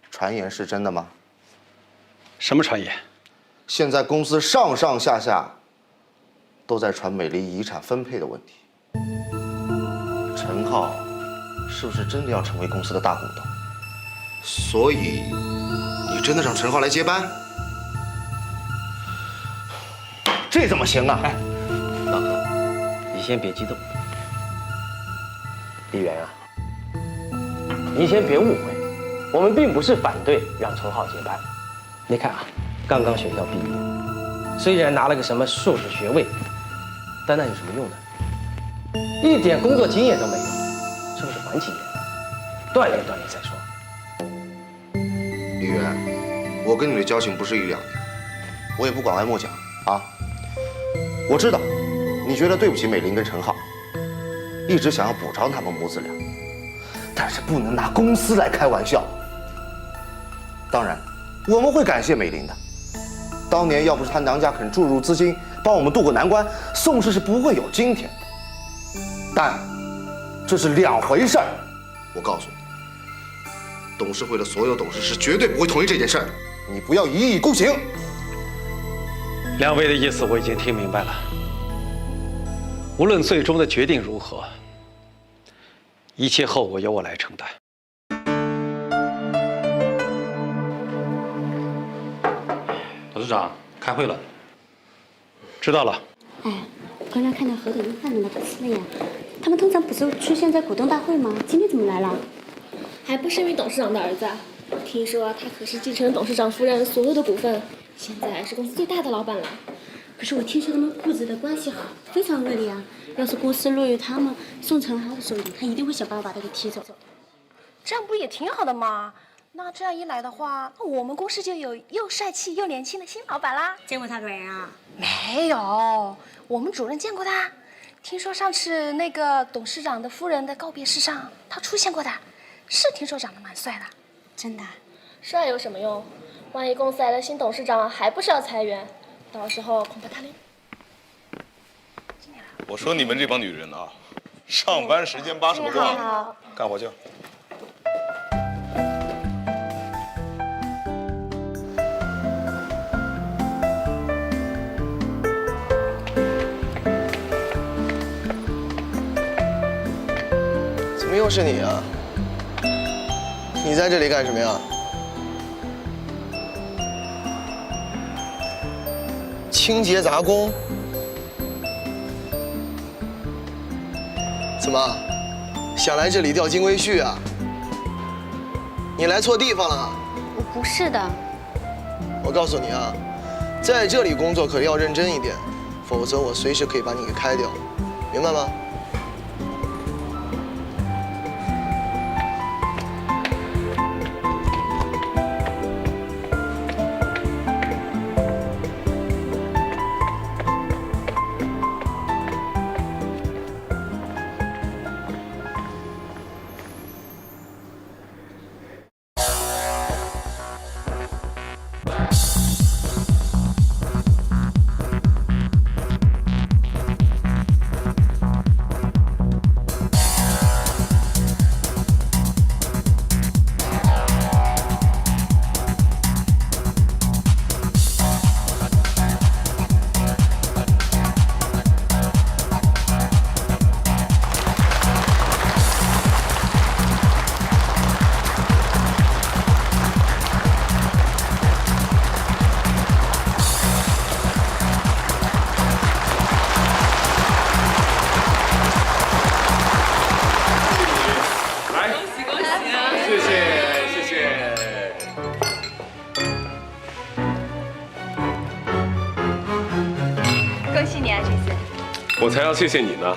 传言是真的吗？什么传言？现在公司上上下下都在传美林遗产分配的问题。陈浩是不是真的要成为公司的大股东？所以，你真的让陈浩来接班？这怎么行啊？哎，老何，你先别激动。李源啊，你先别误会，我们并不是反对让陈浩接班。你看啊，刚刚学校毕业，虽然拿了个什么硕士学位，但那有什么用呢？一点工作经验都没有，是不是还几年了？锻炼锻炼再说。李渊，我跟你的交情不是一两年，我也不拐弯抹角啊。我知道，你觉得对不起美林跟陈浩，一直想要补偿他们母子俩，但是不能拿公司来开玩笑。当然，我们会感谢美林的。当年要不是她娘家肯注入资金帮我们渡过难关，宋氏是不会有今天的。但这是两回事儿。我告诉你，董事会的所有董事是绝对不会同意这件事儿的。你不要一意孤行。两位的意思我已经听明白了。无论最终的决定如何，一切后果由我来承担。董事长，开会了。知道了。哎，刚刚看到何董跟范董的粉丝了呀。他们通常不是出现在股东大会吗？今天怎么来了？还不是因为董事长的儿子。听说他可是继承董事长夫人所有的股份，现在是公司最大的老板了。可是我听说他们父子的关系非常恶劣啊！要是公司落于他们宋陈浩的手里，他一定会想办法把他给踢走。这样不也挺好的吗？那这样一来的话，那我们公司就有又帅气又年轻的新老板啦。见过他本人啊？没有，我们主任见过他。听说上次那个董事长的夫人的告别式上，他出现过的，是听说长得蛮帅的。真的？帅有什么用？万一公司来了新董事长，还不是要裁员？到时候恐怕他连……我说你们这帮女人啊，上班时间扒什么状？干活去。怎么又是你啊？你在这里干什么呀？清洁杂工？怎么，想来这里钓金龟婿啊？你来错地方了。我不是的。我告诉你啊，在这里工作可要认真一点，否则我随时可以把你给开掉，明白吗？我才要谢谢你呢。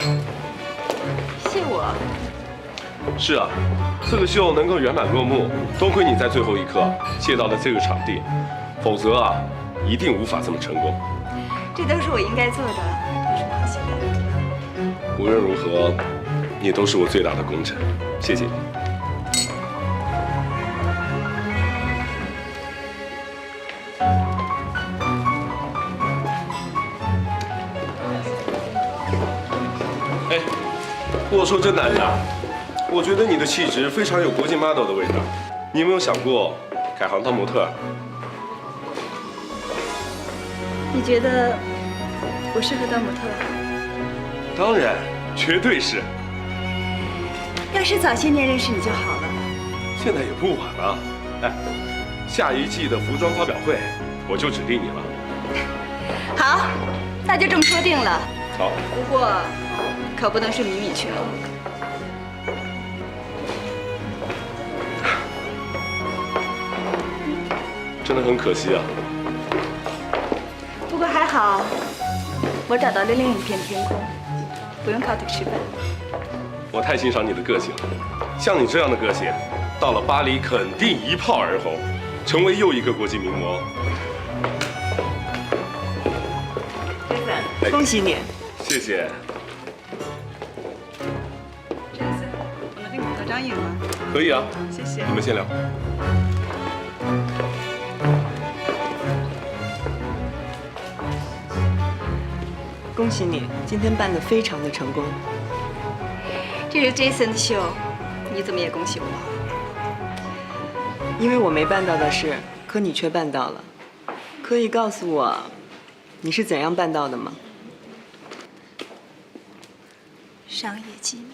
谢我？是啊，这个秀能够圆满落幕，多亏你在最后一刻借到了这个场地，否则啊，一定无法这么成功。这都是我应该做的，有什么好谢的？无论如何，你都是我最大的功臣，谢谢你。哎，我说真男呀，我觉得你的气质非常有国际 model 的味道。你有没有想过改行当模特？你觉得我适合当模特？当然，绝对是。要是早些年认识你就好了。现在也不晚了。哎，下一季的服装发表会，我就指定你了。好，那就这么说定了。好。不过，可不能是米米去了。真的很可惜啊。不过还好，我找到了另一片天空，不用靠腿吃饭。我太欣赏你的个性了，像你这样的个性，到了巴黎肯定一炮而红，成为又一个国际名模。Jason，恭喜你！谢谢。Jason，我们跟你合张影吗？可以啊，谢谢。你们先聊。恭喜你，今天办得非常的成功。这是 Jason 的秀，你怎么也恭喜我？因为我没办到的事，可你却办到了。可以告诉我，你是怎样办到的吗？商业机密。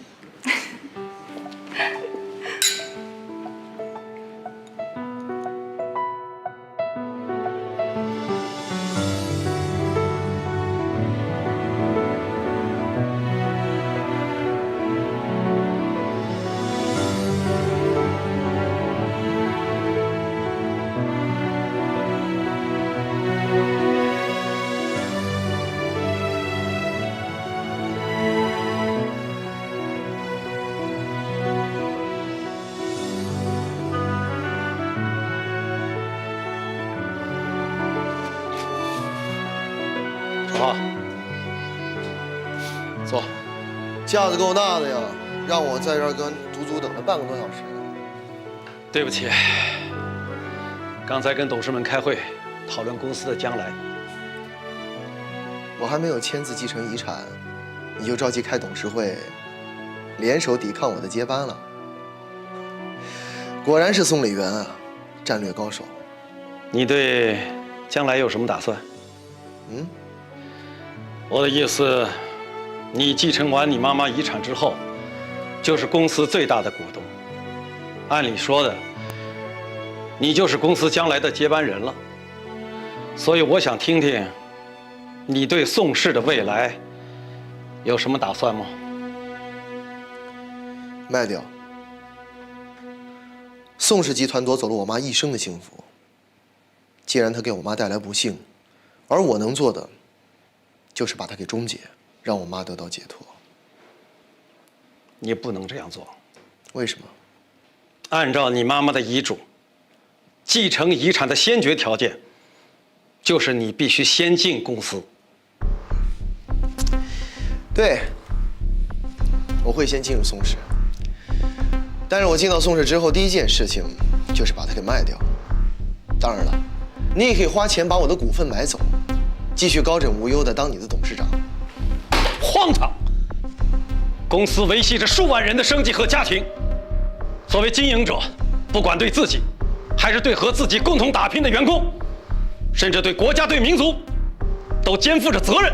好，坐。架子够大的呀，让我在这儿跟足足等了半个多小时。对不起，刚才跟董事们开会，讨论公司的将来。我还没有签字继承遗产，你就着急开董事会，联手抵抗我的接班了。果然是宋理元啊，战略高手。你对将来有什么打算？嗯？我的意思，你继承完你妈妈遗产之后，就是公司最大的股东。按理说的，你就是公司将来的接班人了。所以我想听听，你对宋氏的未来有什么打算吗？卖掉。宋氏集团夺走了我妈一生的幸福。既然它给我妈带来不幸，而我能做的，就是把它给终结，让我妈得到解脱。你不能这样做。为什么？按照你妈妈的遗嘱，继承遗产的先决条件，就是你必须先进公司。对，我会先进入宋氏。但是我进到宋氏之后，第一件事情就是把它给卖掉。当然了，你也可以花钱把我的股份买走，继续高枕无忧地当你的董事长。荒唐！公司维系着数万人的生计和家庭，作为经营者，不管对自己，还是对和自己共同打拼的员工，甚至对国家、对民族，都肩负着责任。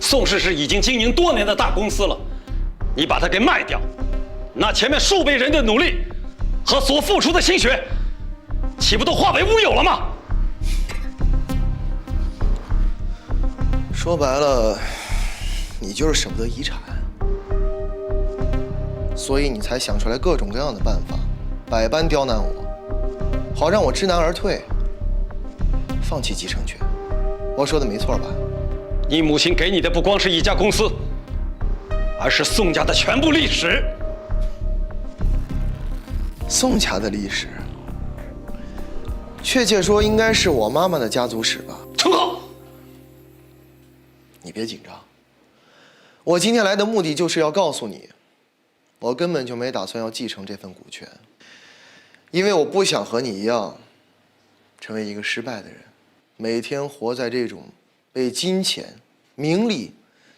宋氏是已经经营多年的大公司了，你把它给卖掉，那前面数辈人的努力和所付出的心血，岂不都化为乌有了吗？说白了，你就是舍不得遗产，所以你才想出来各种各样的办法，百般刁难我，好让我知难而退，放弃继承权。我说的没错吧？你母亲给你的不光是一家公司，而是宋家的全部历史。宋家的历史，确切说应该是我妈妈的家族史吧。陈浩，你别紧张，我今天来的目的就是要告诉你，我根本就没打算要继承这份股权，因为我不想和你一样，成为一个失败的人，每天活在这种被金钱、名利、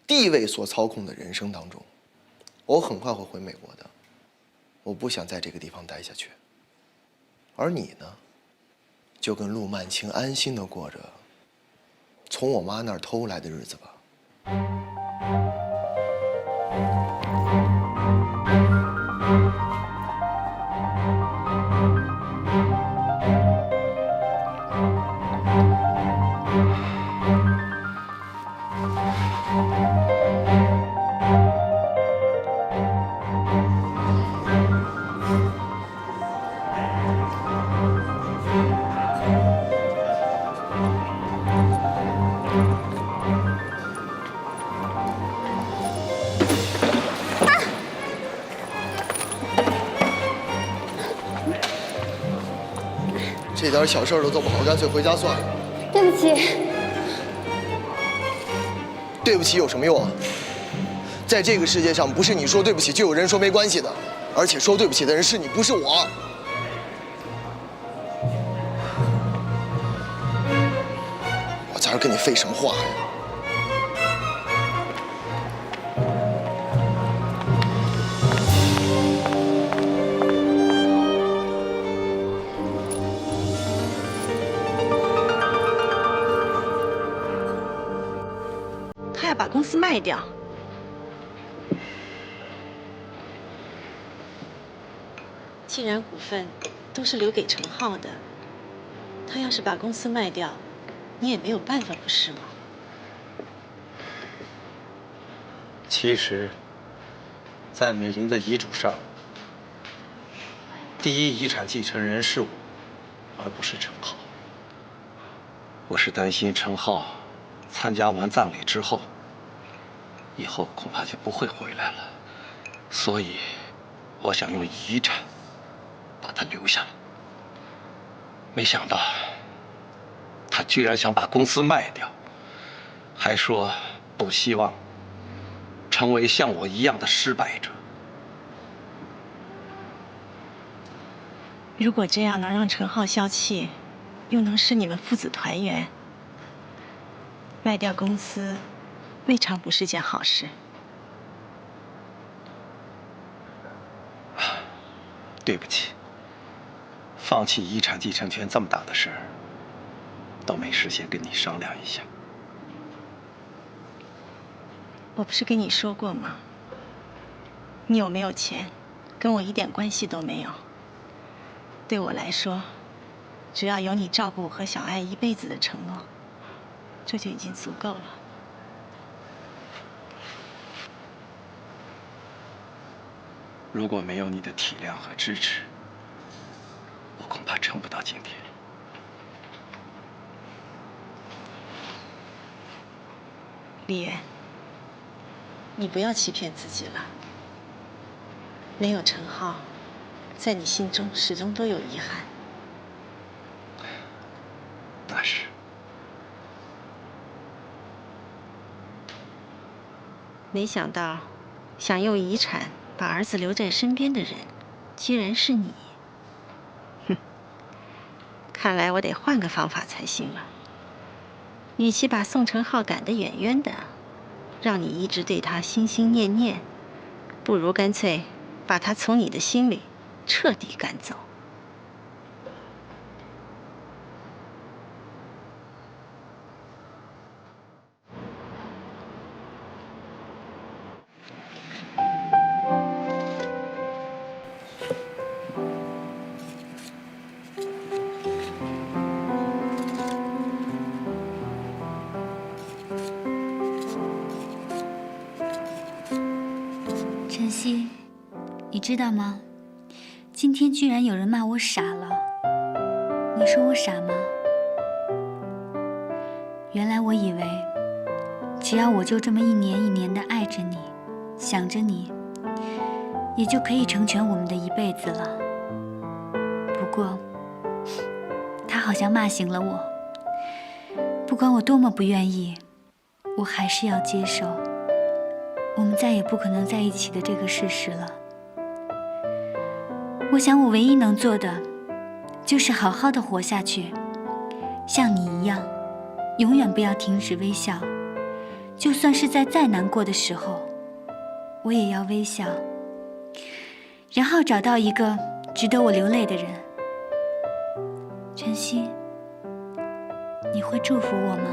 地位所操控的人生当中。我很快会回美国的，我不想在这个地方待下去。而你呢，就跟陆曼青安心的过着从我妈那儿偷来的日子吧。这点小事都做不好，干脆回家算了。对不起。对不起有什么用啊？在这个世界上，不是你说对不起就有人说没关系的，而且说对不起的人是你，不是我。我在这跟你废什么话呀？把公司卖掉。既然股份都是留给陈浩的，他要是把公司卖掉，你也没有办法，不是吗？其实，在美玲的遗嘱上，第一遗产继承人是我，而不是陈浩。我是担心陈浩参加完葬礼之后，以后恐怕就不会回来了，所以我想用遗产把他留下来。没想到他居然想把公司卖掉，还说不希望成为像我一样的失败者。如果这样能让陈浩消气，又能使你们父子团圆，卖掉公司未尝不是件好事。对不起，放弃遗产继承权这么大的事儿，都没事先跟你商量一下。我不是跟你说过吗？你有没有钱，跟我一点关系都没有。对我来说，只要有你照顾我和小爱一辈子的承诺，这就已经足够了。如果没有你的体谅和支持，我恐怕撑不到今天。李岩，你不要欺骗自己了。没有陈浩，在你心中始终都有遗憾。那是。没想到，想用遗产把儿子留在身边的人，居然是你。哼，看来我得换个方法才行了。与其把宋承浩赶得远远的，让你一直对他心心念念，不如干脆把他从你的心里彻底赶走。晨曦，你知道吗？今天居然有人骂我傻了。你说我傻吗？原来我以为，只要我就这么一年一年的爱着你，想着你，也就可以成全我们的一辈子了。不过，他好像骂醒了我。不管我多么不愿意，我还是要接受我们再也不可能在一起的这个事实了。我想我唯一能做的，就是好好的活下去，像你一样，永远不要停止微笑。就算是在再难过的时候，我也要微笑，然后找到一个值得我流泪的人。晨曦，你会祝福我吗？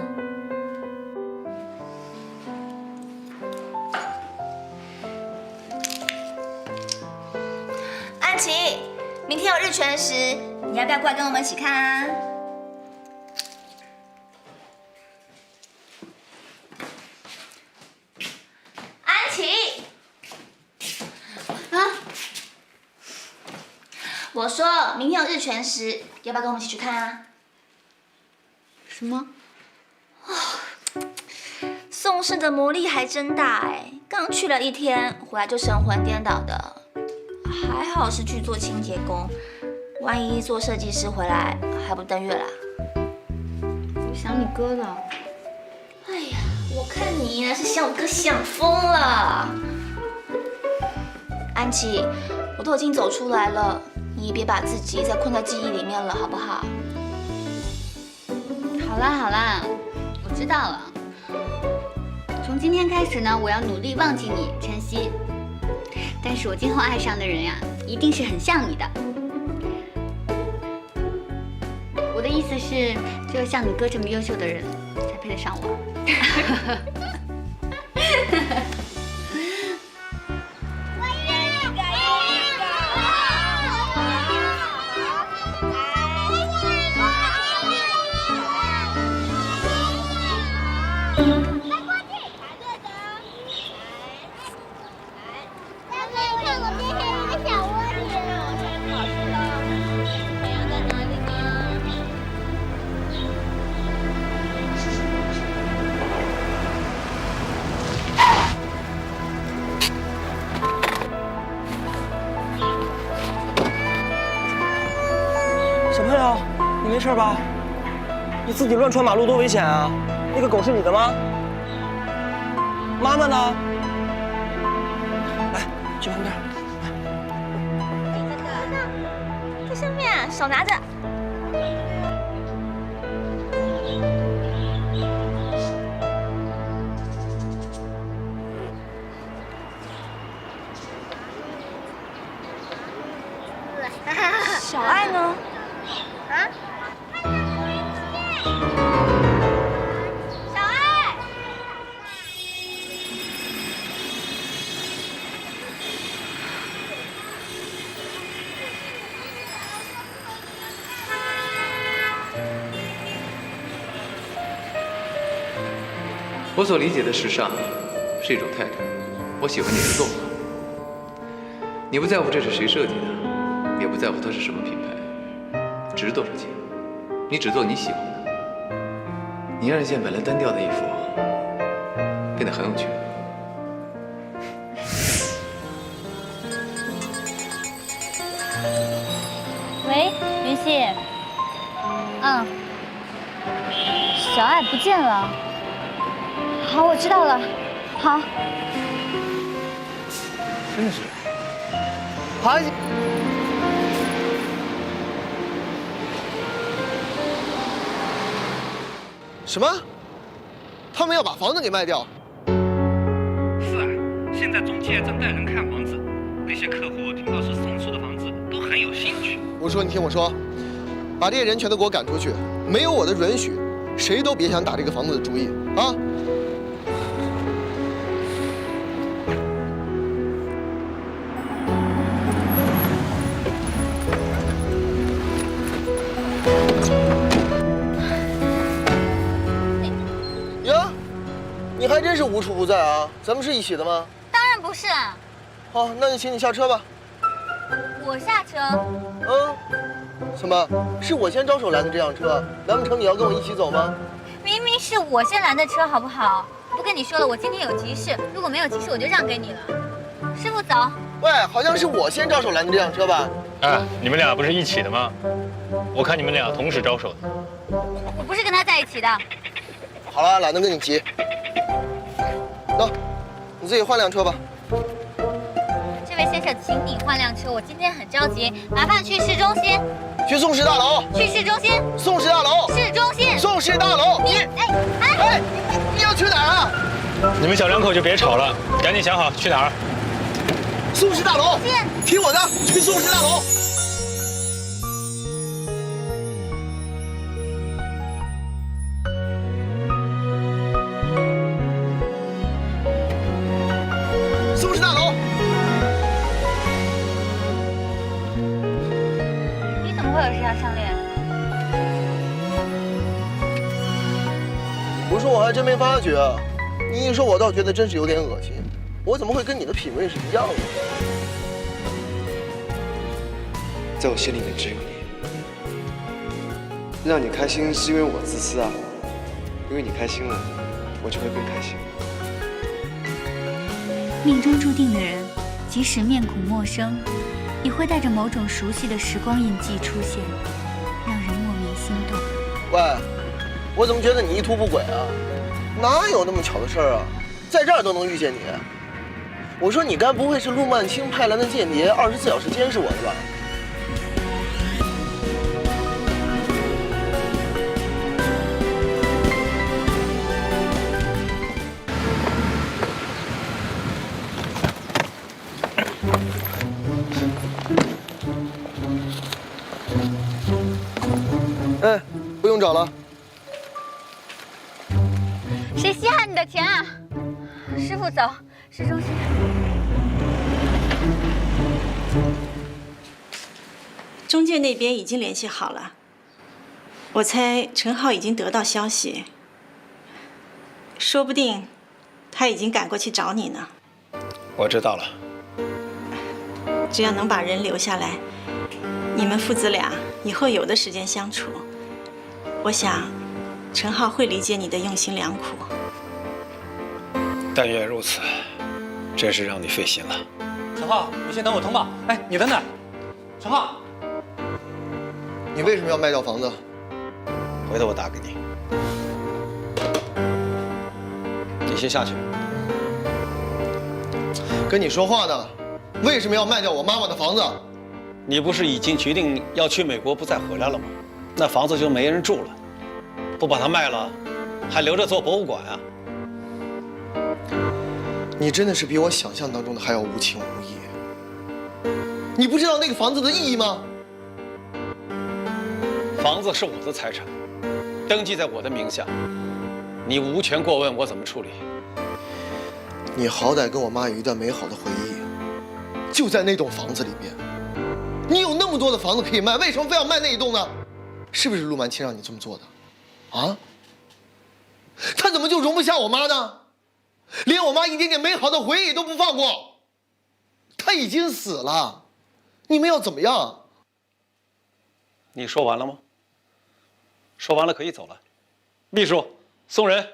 安琪，明天有日全食，你要不要过来跟我们一起看啊？安琪，啊！我说明天有日全食，要不要跟我们一起去看啊？什么？宋氏的魔力还真大哎，刚去了1天，回来就神魂颠倒的。还好是去做清洁工，万一做设计师回来还不登月啦。我想你哥了。哎呀，我看你呀是想我哥想疯了。安琪，我都已经走出来了，你也别把自己再困在记忆里面了，好不好？好啦好啦，我知道了。从今天开始呢，我要努力忘记你，晨曦。但是我今后爱上的人呀，一定是很像你的。我的意思是，只有像你哥这么优秀的人，才配得上我。小朋友，你没事吧？你自己乱穿马路多危险啊！那个狗是你的吗？妈妈呢？来，去旁边。在上面，手拿着。小爱呢？啊？小爱！我所理解的时尚是一种态度，我喜欢你的做法。你不在乎这是谁设计的，也不在乎它是什么品牌，值多少钱，你只做你喜欢的。你让一件本来单调的衣服变得很有趣。喂，云溪。小爱不见了。好，我知道了。好。真是。还。什么？他们要把房子给卖掉？是啊，现在中介正带人看房子，那些客户听到是送出的房子，都很有兴趣。我说，你听我说，把这些人全都给我赶出去，没有我的允许，谁都别想打这个房子的主意啊！你还真是无处不在啊！咱们是一起的吗？当然不是啊。好，那就请你下车吧。我下车？怎么？是我先招手拦的这辆车，难不成你要跟我一起走吗？明明是我先拦的车，好不好？不跟你说了，我今天有急事，如果没有急事，我就让给你了。师傅走。喂，好像是我先招手拦的这辆车吧？哎，你们俩不是一起的吗？我看你们俩同时招手的。我不是跟他在一起的。好了，懒得跟你急。走，你自己换辆车吧。这位先先生，请你换辆车，我今天很着急，麻烦去市中心。去宋氏大楼。去市中心。宋氏大楼。市中心。宋氏大楼。你要去哪儿啊？你们小两口就别吵了，赶紧想好去哪儿。宋氏大楼。听我的，去宋氏大楼。宋氏大楼。你怎么会有这条项链？不说我还真没发觉啊，你一说我倒觉得真是有点恶心。我怎么会跟你的品味是一样的？在我心里面只有你，让你开心是因为我自私啊，因为你开心了，我就会更开心。命中注定的人，即使面孔陌生，也会带着某种熟悉的时光印记出现，让人莫名心动。喂，我怎么觉得你一图不轨啊？哪有那么巧的事儿啊？在这儿都能遇见你。我说你该不会是陆曼青派来的间谍，24小时监视我的吧？哎，不用找了。谁稀罕你的钱啊？师傅，走，市中心。中介那边已经联系好了，我猜陈浩已经得到消息，说不定他已经赶过去找你呢。我知道了。只要能把人留下来，你们父子俩以后有的时间相处，我想陈浩会理解你的用心良苦。但愿如此，真是让你费心了。陈浩，你先等我通报。哎，你等等，陈浩，你为什么要卖掉房子？回头我打给你。你先下去。跟你说话呢，为什么要卖掉我妈妈的房子？你不是已经决定要去美国不再回来了吗？那房子就没人住了，不把它卖了，还留着做博物馆啊？你真的是比我想象当中的还要无情无义。你不知道那个房子的意义吗？房子是我的财产，登记在我的名下，你无权过问我怎么处理。你好歹跟我妈有一段美好的回忆，就在那栋房子里面。你有那么多的房子可以卖，为什么非要卖那一栋呢？是不是陆曼青让你这么做的？啊？他怎么就容不下我妈呢？连我妈一点点美好的回忆都不放过。她已经死了，你们要怎么样？你说完了吗？说完了可以走了。秘书，送人。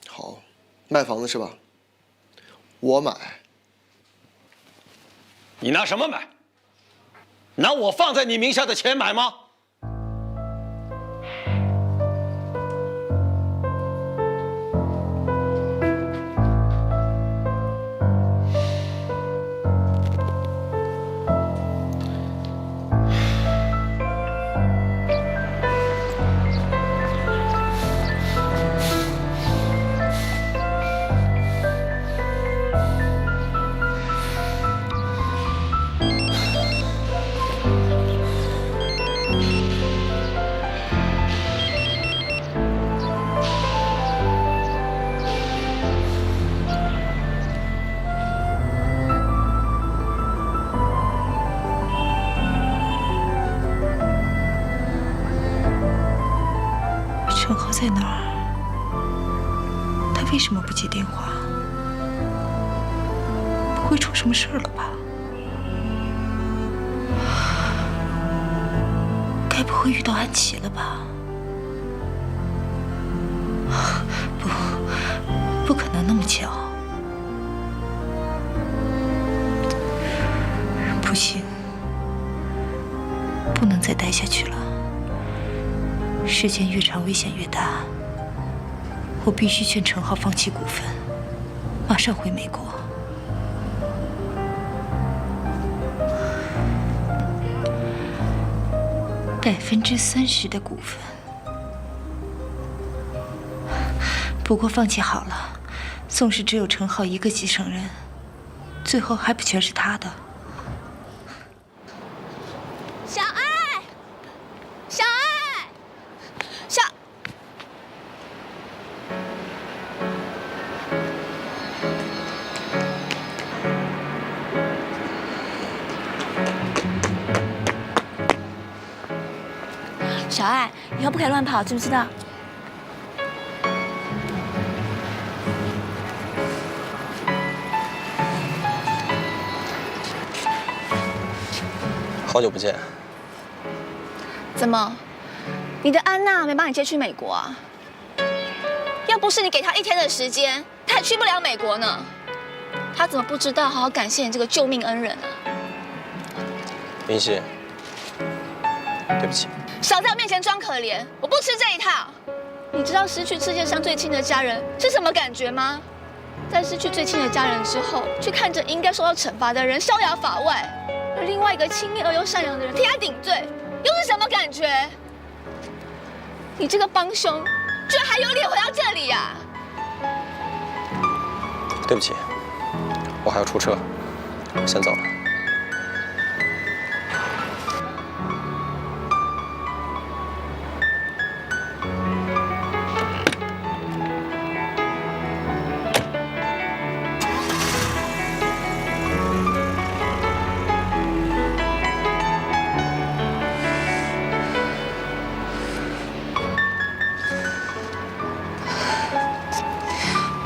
好，卖房子是吧？我买。你拿什么买？拿我放在你名下的钱买吗？陈浩在哪儿？他为什么不接电话？不会出什么事儿了吧？该不会遇到安琪了吧？不可能那么巧。不行，不能再待下去了。时间越长，危险越大。我必须劝陈浩放弃股份，马上回美国。30%的股份。不过放弃好了，宋氏只有陈浩一个继承人，最后还不全是他的。小爱，小爱，小。小爱，以后不可以乱跑，知不知道？好久不见。怎么，你的安娜没把你接去美国啊？要不是你给她1天的时间，她还去不了美国呢。她怎么不知道好好感谢你这个救命恩人啊？云溪，对不起。少在我面前装可怜，我不吃这一套。你知道失去世界上最亲的家人是什么感觉吗？在失去最亲的家人之后，却看着应该受到惩罚的人逍遥法外，而另外一个亲密而又善良的人替他顶罪，又是什么感觉？你这个帮凶，居然还有脸回到这里呀！对不起，我还要出车，我先走了。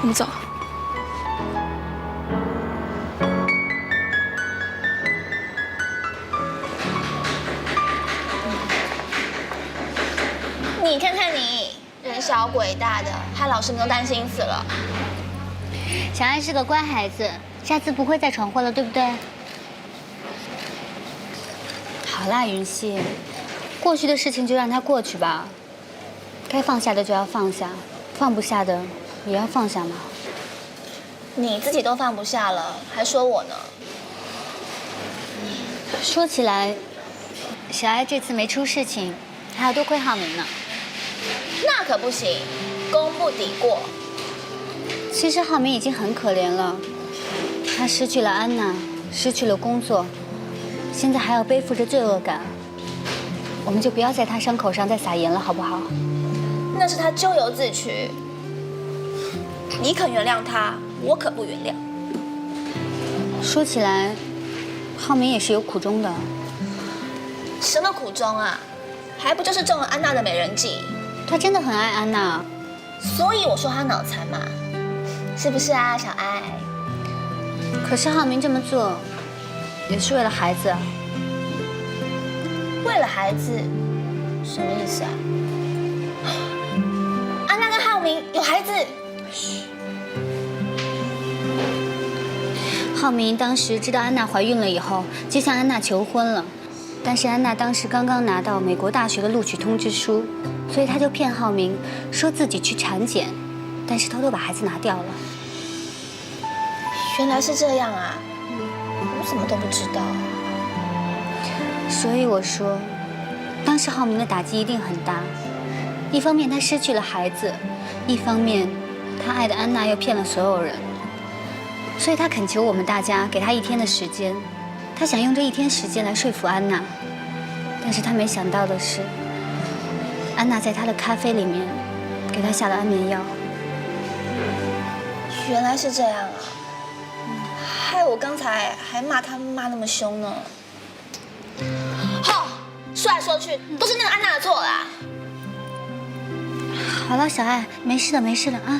我们走。你看看你，人小鬼大的，害老师们都担心死了。小爱是个乖孩子，下次不会再闯祸了，对不对？好啦，云溪，过去的事情就让它过去吧，该放下的就要放下，放不下的也要放下嘛。你自己都放不下了，还说我呢？说起来，小爱这次没出事情，还要多亏浩明呢。那可不行，功不抵过。其实浩明已经很可怜了，他失去了安娜，失去了工作，现在还要背负着罪恶感。我们就不要在他伤口上再撒盐了，好不好？那是他咎由自取。你肯原谅他，我可不原谅。说起来，浩明也是有苦衷的。什么苦衷啊？还不就是中了安娜的美人计？他真的很爱安娜，所以我说他脑残嘛，是不是啊，小爱？可是浩明这么做，也是为了孩子啊。为了孩子，什么意思啊？安娜跟浩明有孩子？浩明当时知道安娜怀孕了以后，就向安娜求婚了。但是安娜当时刚刚拿到美国大学的录取通知书，所以他就骗浩明说自己去产检，但是偷偷把孩子拿掉了。原来是这样啊！我怎么都不知道。所以我说，当时浩明的打击一定很大。一方面他失去了孩子，一方面他爱的安娜又骗了所有人。所以他恳求我们大家给他1天的时间，他想用这1天时间来说服安娜。但是他没想到的是，安娜在他的咖啡里面给他下了安眠药。原来是这样啊！害我刚才还骂他骂那么凶呢。吼，说来说去都是那个安娜的错啦。好了，小爱，没事的，没事的啊，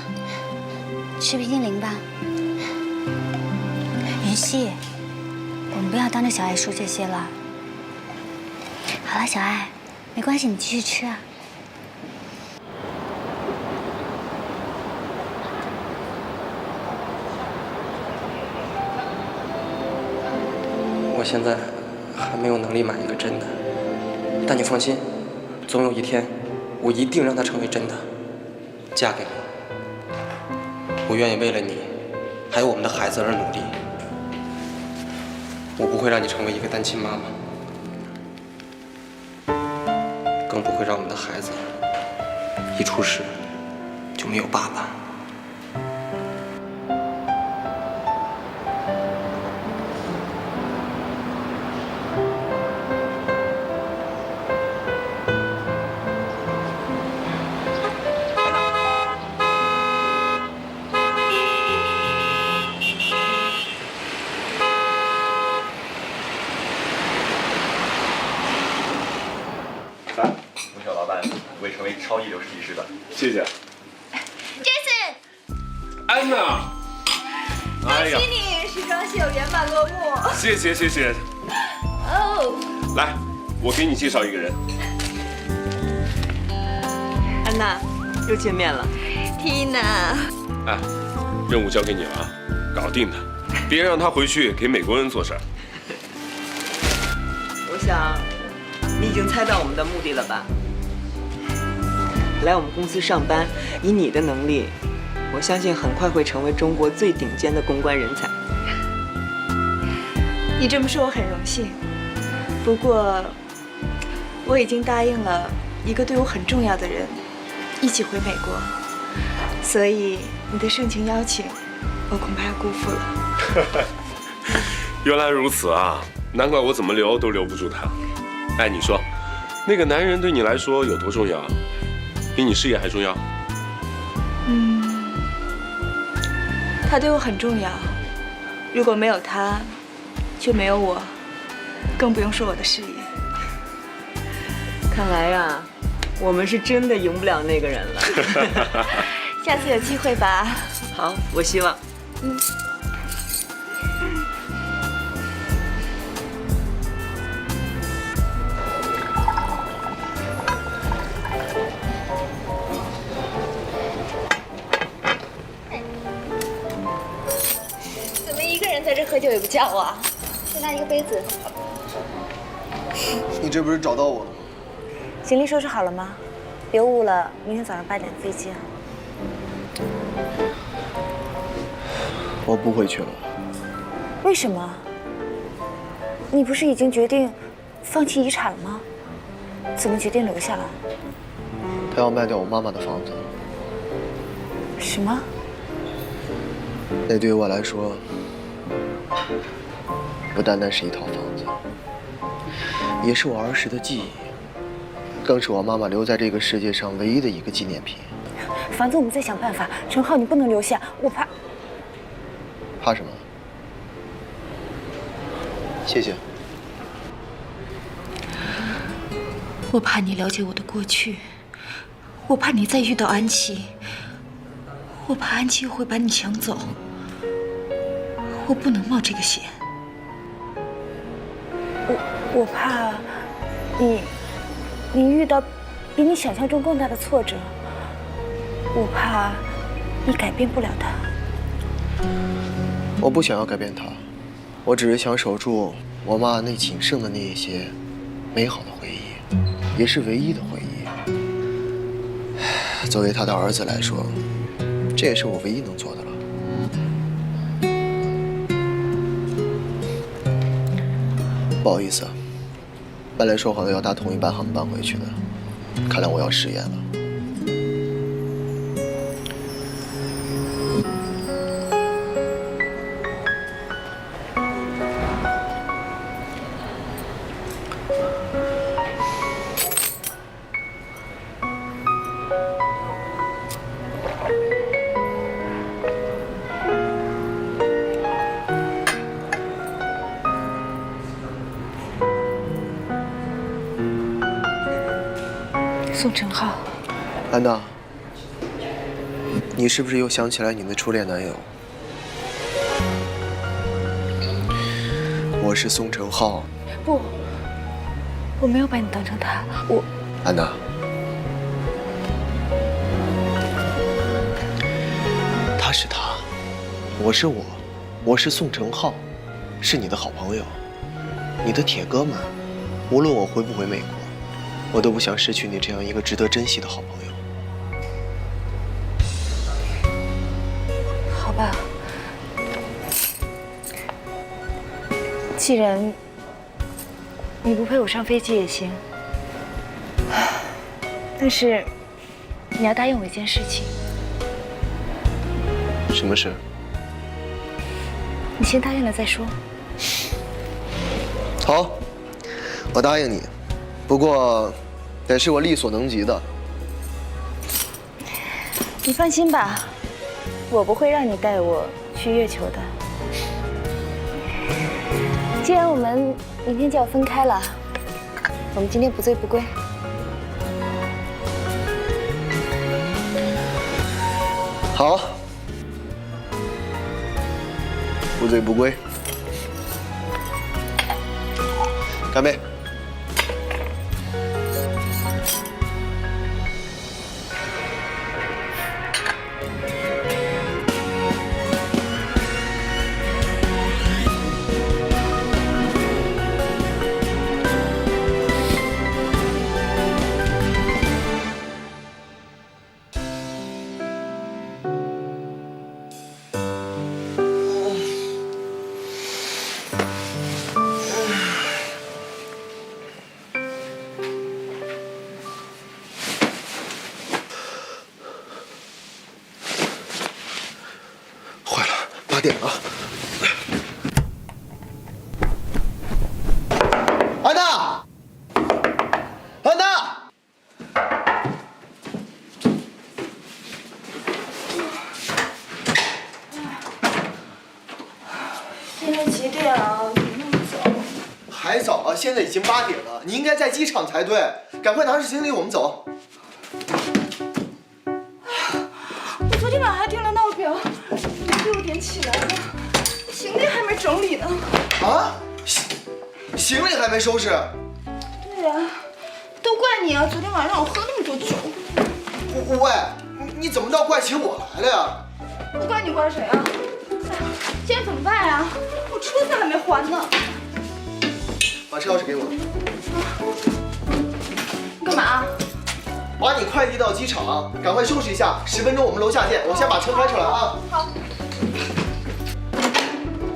吃冰激凌吧。云溪，我们不要当着小爱说这些了。好了，小爱，没关系，你继续吃啊。我现在还没有能力买一个真的，但你放心，总有一天，我一定让它成为真的，嫁给你。我愿意为了你，还有我们的孩子而努力。我不会让你成为一个单亲妈妈。更不会让我们的孩子一出事就没有爸爸。从小老板为成为超一流设计师的，谢谢。 Jason， 安娜，哎呀，恭喜你时装秀圆满落幕。谢谢谢谢。哦，来，我给你介绍一个人。安娜，又见面了。Tina， 哎，任务交给你了啊，搞定他，别让他回去给美国人做事儿。我想，你已经猜到我们的目的了吧？来我们公司上班，以你的能力，我相信很快会成为中国最顶尖的公关人才。你这么说我很荣幸，不过我已经答应了一个对我很重要的人一起回美国，所以你的盛情邀请，我恐怕要辜负了。原来如此啊，难怪我怎么留都留不住他。哎，你说，那个男人对你来说有多重要？比你事业还重要？他对我很重要，如果没有他，就没有我，更不用说我的事业。看来呀，我们是真的赢不了那个人了。下次有机会吧。好，我希望。怎么一个人在这喝酒也不叫我？再拿一个杯子。你这不是找到我了吗？行李收拾好了吗？别误了，明天早上8点飞机啊。我不回去了。为什么？你不是已经决定放弃遗产了吗？怎么决定留下来？他要卖掉我妈妈的房子。什么？那对于我来说，不单单是一套房子，也是我儿时的记忆，更是我妈妈留在这个世界上唯一的一个纪念品。房子我们再想办法。陈浩，你不能留下，我怕。怕什么？谢谢。我怕你了解我的过去，我怕你再遇到安琪，我怕安琪又会把你抢走，我不能冒这个险。我怕你遇到比你想象中更大的挫折，我怕你改变不了他。我不想要改变他，我只是想守住我妈那仅剩的那一些美好的回忆，也是唯一的回忆。作为他的儿子来说，这也是我唯一能做的了。不好意思啊，本来说好的要搭同一班航班回去的，看来我要食言了。宋晨浩，安娜，你是不是又想起来你的初恋男友？我是宋晨浩。不，我没有把你当成他，安娜，他是他，我是我，我是宋晨浩，是你的好朋友，你的铁哥们。无论我回不回美国，我都不想失去你这样一个值得珍惜的好朋友。好吧，既然你不陪我上飞机也行。但是你要答应我一件事情。什么事？你先答应了再说。好，我答应你，不过得是我力所能及的。你放心吧，我不会让你带我去月球的。既然我们明天就要分开了，我们今天不醉不归。好，不醉不归。干杯！8点了，安娜，安娜，现在几点了？怎么那么早？还早啊，现在已经8点了，你应该在机场才对，赶快拿着行李，我们走。我昨天晚上还定了闹表，6点起来的，行李还没整理呢。啊？行李还没收拾？对呀，都怪你啊！昨天晚上让我喝那么多酒。喂，你怎么倒怪起我来了呀？不怪你怪谁啊？哎，现在怎么办呀？我车子还没还呢。把车钥匙给我。你干嘛？把你快递到机场，赶快休息一下，10分钟我们楼下见。我先把车开出来啊。好。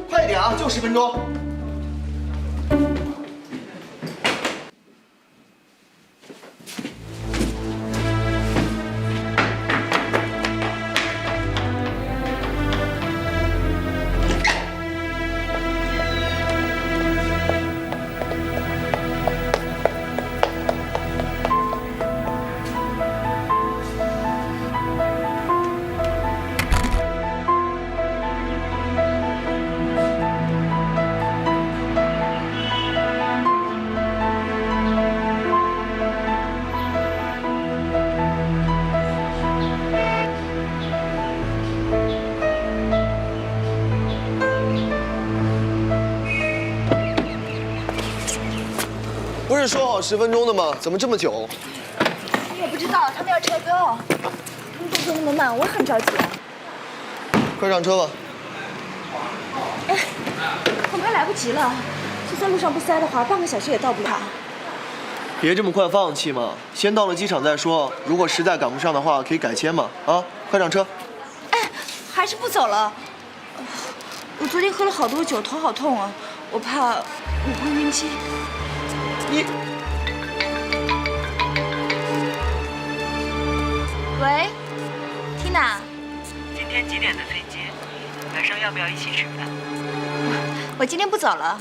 快一点啊，就10分钟。不是说好10分钟的吗？怎么这么久？你也不知道他们要拆标，他们动作那么慢，我很着急啊。快上车吧。哎，恐怕来不及了。就算路上不塞的话，半个小时也到不了。别这么快放弃嘛，先到了机场再说。如果实在赶不上的话，可以改签嘛。啊，快上车。哎，还是不走了。我昨天喝了好多酒，头好痛啊，我怕我会晕机。你。喂 ，Tina。今天几点的飞机？晚上要不要一起吃饭？我今天不走了。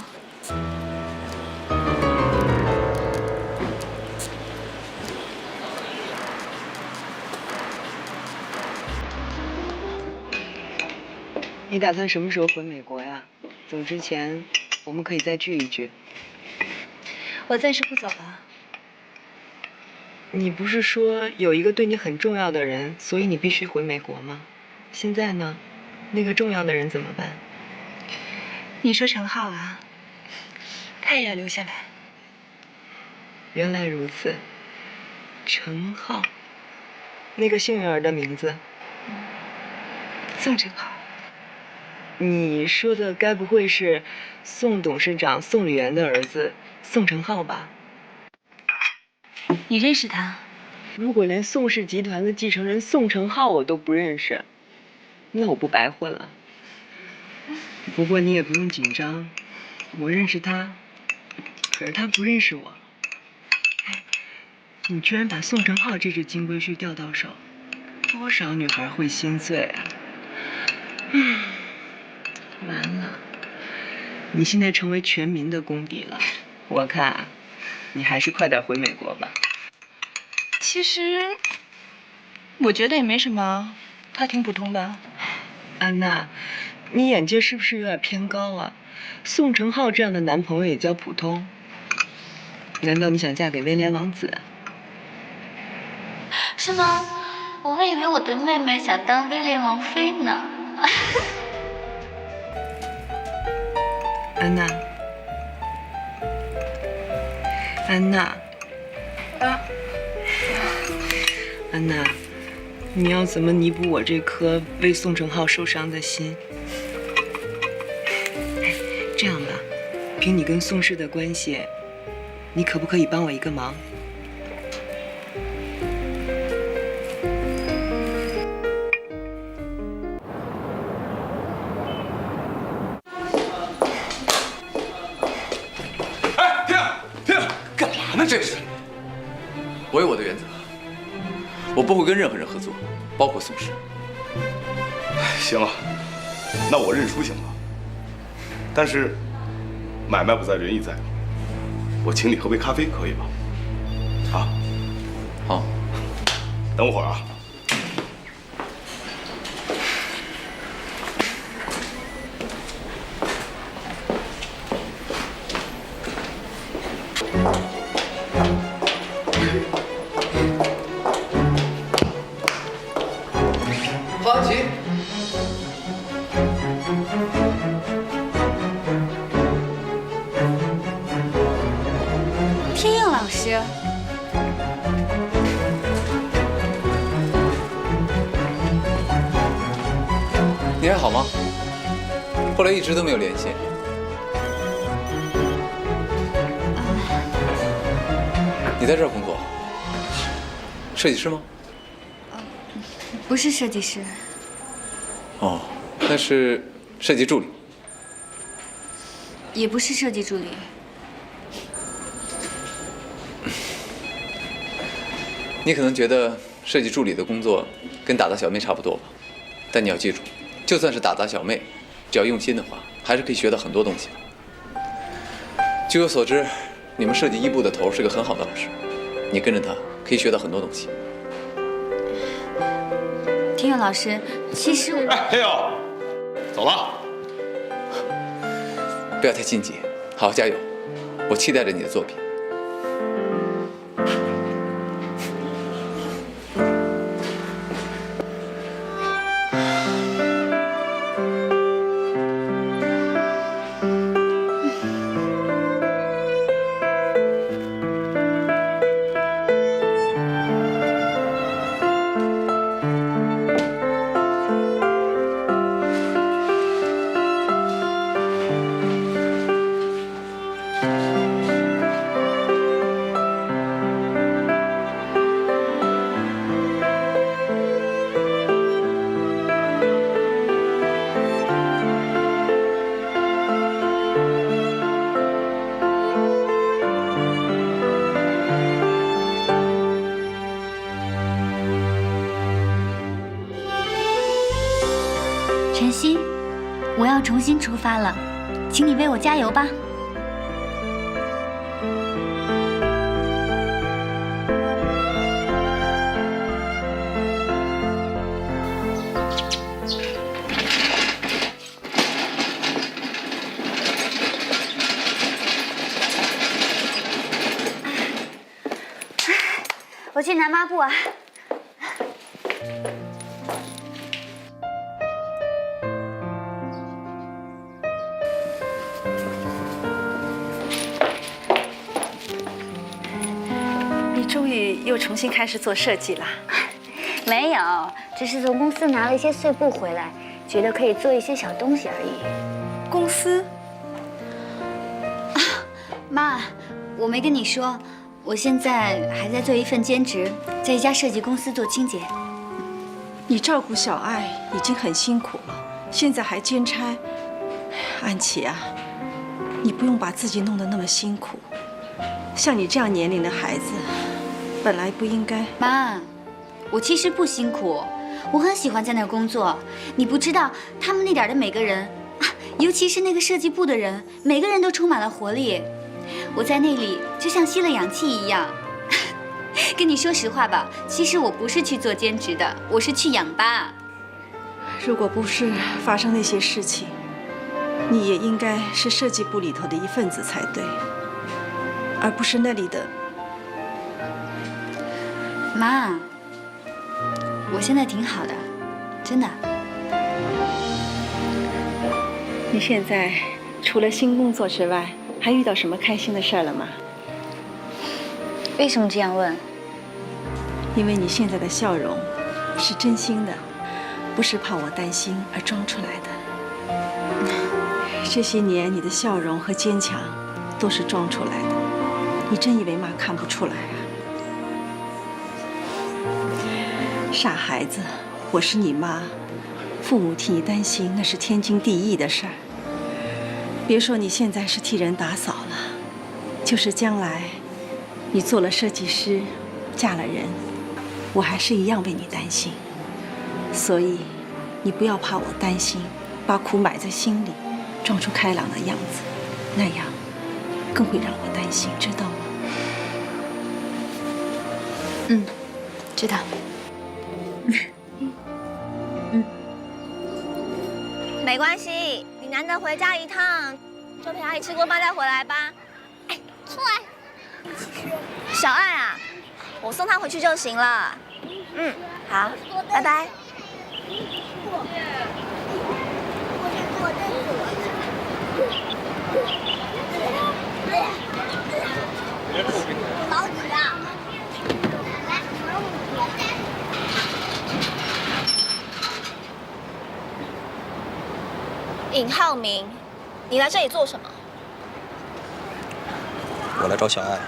你打算什么时候回美国呀？走之前，我们可以再聚一聚。我暂时不走了。你不是说有一个对你很重要的人，所以你必须回美国吗？现在呢？那个重要的人怎么办？你说陈浩啊，他也要留下来。原来如此，陈浩，那个幸运儿的名字，宋陈浩。你说的该不会是宋董事长宋理源的儿子宋陈浩吧？你认识他？如果连宋氏集团的继承人宋陈浩我都不认识，那我不白混了。不过你也不用紧张，我认识他，可是他不认识我。你居然把宋承浩这只金龟婿钓到手，多少女孩会心碎啊！完了，你现在成为全民的公敌了。我看，你还是快点回美国吧。其实，我觉得也没什么，他挺普通的。安娜，你眼界是不是有点偏高啊？宋承浩这样的男朋友也叫普通？难道你想嫁给威廉王子？是吗？我还以为我的妹妹想当威廉王妃呢。安娜，安娜，啊，安娜，你要怎么弥补我这颗为宋承浩受伤的心？哎，这样吧，凭你跟宋氏的关系，你可不可以帮我一个忙？这是，我有我的原则，我不会跟任何人合作，包括宋氏。行了，那我认输行了。但是，买卖不在，仁义在，我请你喝杯咖啡，可以吧？啊？好。等会儿啊。黄安琪，天佑老师，你还好吗？后来一直都没有联系。你在这儿工作？设计师吗？不是设计师。哦，那是设计助理。也不是设计助理。你可能觉得设计助理的工作跟打杂小妹差不多吧，但你要记住，就算是打杂小妹，只要用心的话，还是可以学到很多东西的。据我所知，你们设计一部的头是个很好的老师，你跟着他可以学到很多东西。天佑老师，其实我……哎，天佑，走了。不要太心急，好好加油，我期待着你的作品。晨曦，我要重新出发了，请你为我加油吧。我去拿抹布啊。你终于又重新开始做设计了？没有，只是从公司拿了一些碎布回来，觉得可以做一些小东西而已。公司？妈，我没跟你说，我现在还在做一份兼职，在一家设计公司做清洁。你照顾小爱已经很辛苦了，现在还兼差。安琪啊，你不用把自己弄得那么辛苦。像你这样年龄的孩子，本来不应该。妈，我其实不辛苦，我很喜欢在那儿工作。你不知道，他们那点的每个人啊，尤其是那个设计部的人，每个人都充满了活力。我在那里就像吸了氧气一样。跟你说实话吧，其实我不是去做兼职的，我是去氧吧。如果不是发生那些事情，你也应该是设计部里头的一份子才对，而不是那里的。妈，我现在挺好的，真的。你现在除了新工作之外，还遇到什么开心的事儿了吗？为什么这样问？因为你现在的笑容是真心的，不是怕我担心而装出来的。这些年你的笑容和坚强都是装出来的，你真以为妈看不出来啊？傻孩子，我是你妈，父母替你担心那是天经地义的事儿。别说你现在是替人打扫了，就是将来你做了设计师，嫁了人，我还是一样为你担心。所以你不要怕我担心，把苦埋在心里，装出开朗的样子，那样更会让我担心，知道吗？嗯，知道。没关系，你难得回家一趟，就陪阿姨吃过饭再回来吧。哎，出来。小爱啊，我送她回去就行了。嗯，好，拜拜。老几啊？尹浩明，你来这里做什么？我来找小爱。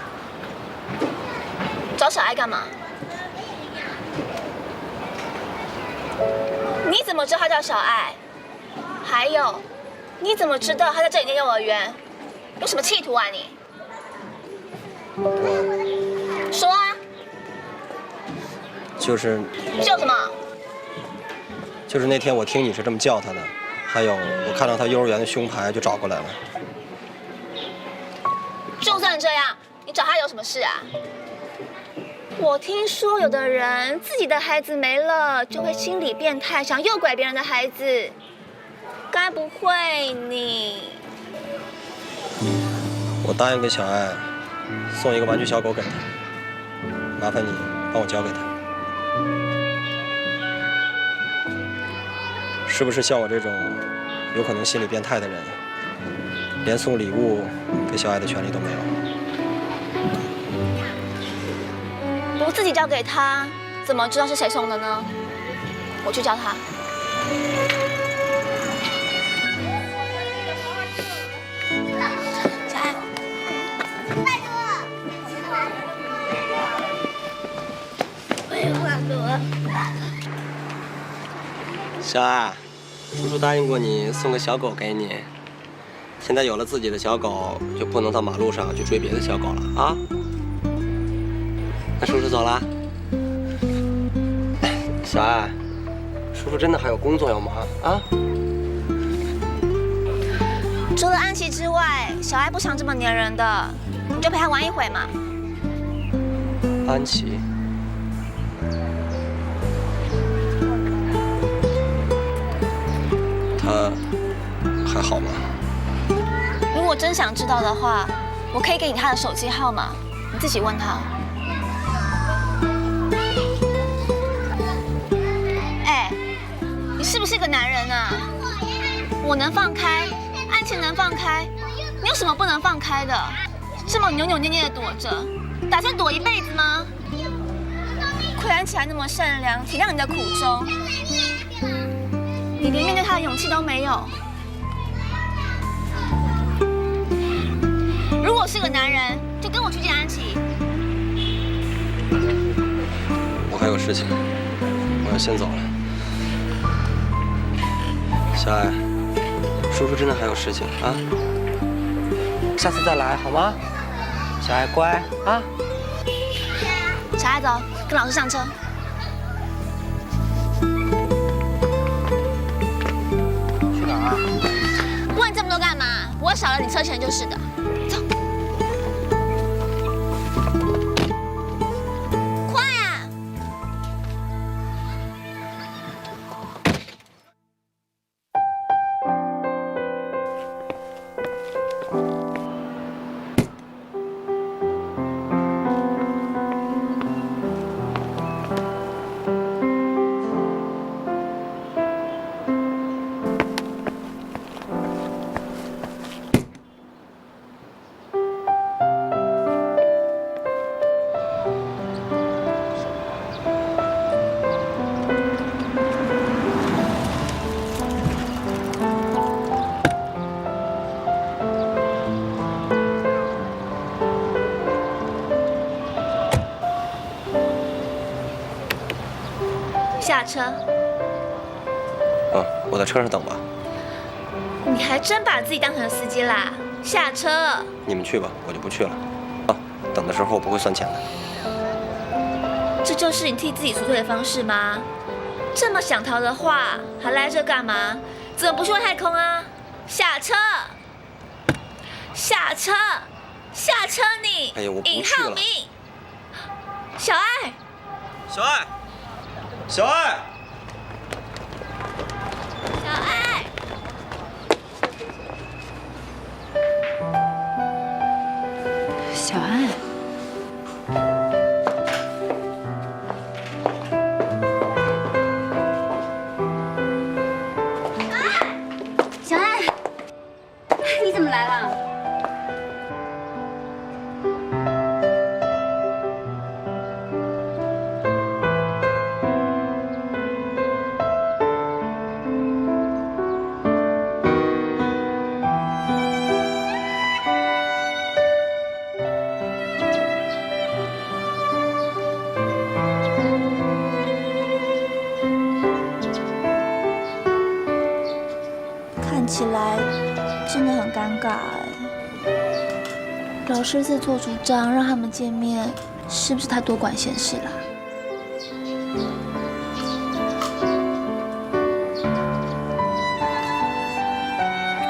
找小爱干嘛？你怎么知道她叫小爱？还有，你怎么知道她在这里念幼儿园？有什么企图啊你？说啊！就是什么？就是那天我听你是这么叫她的。还有，我看到他幼儿园的胸牌就找过来了。就算这样，你找他有什么事啊？我听说有的人自己的孩子没了，就会心理变态，想诱拐别人的孩子。该不会你？我答应给小爱送一个玩具小狗给她，麻烦你帮我交给她。是不是像我这种有可能心理变态的人，连送礼物给小爱的权利都没有？不自己交给他，怎么知道是谁送的呢？我去叫他。小爱，大哥，我有话说。小爱。叔叔答应过你送个小狗给你，现在有了自己的小狗，就不能到马路上去追别的小狗了啊！那叔叔走了。小爱，叔叔真的还有工作要忙啊！除了安琪之外，小爱不想这么黏人的，你就陪她玩一会嘛。安琪。他还好吗？如果真想知道的话，我可以给你他的手机号码，你自己问他。哎，你是不是个男人啊？我能放开，安琪能放开，你有什么不能放开的？这么扭扭捏捏的躲着，打算躲一辈子吗？亏安琪还那么善良，体谅你的苦衷。你连面对他的勇气都没有。如果是个男人，就跟我去见安琪。我还有事情，我要先走了。小爱，叔叔真的还有事情啊，下次再来好吗？小爱乖啊。小小爱走，跟老师上车。去哪儿啊？问这么多干嘛？不会少了你车钱就是的。走。快啊！下车。我在车上等吧。你还真把自己当成司机啦？下车。你们去吧，我就不去了。等的时候我不会算钱的。这就是你替自己赎罪的方式吗？这么想逃的话，还来这干嘛？怎么不去外太空啊？下车！下车！下车你！哎呀，我不去了。尹浩明，小爱，小爱，小爱，小爱。小爱，小爱，你怎么来了？看起来真的很尴尬哎。老师自作主张让他们见面，是不是太多管闲事了？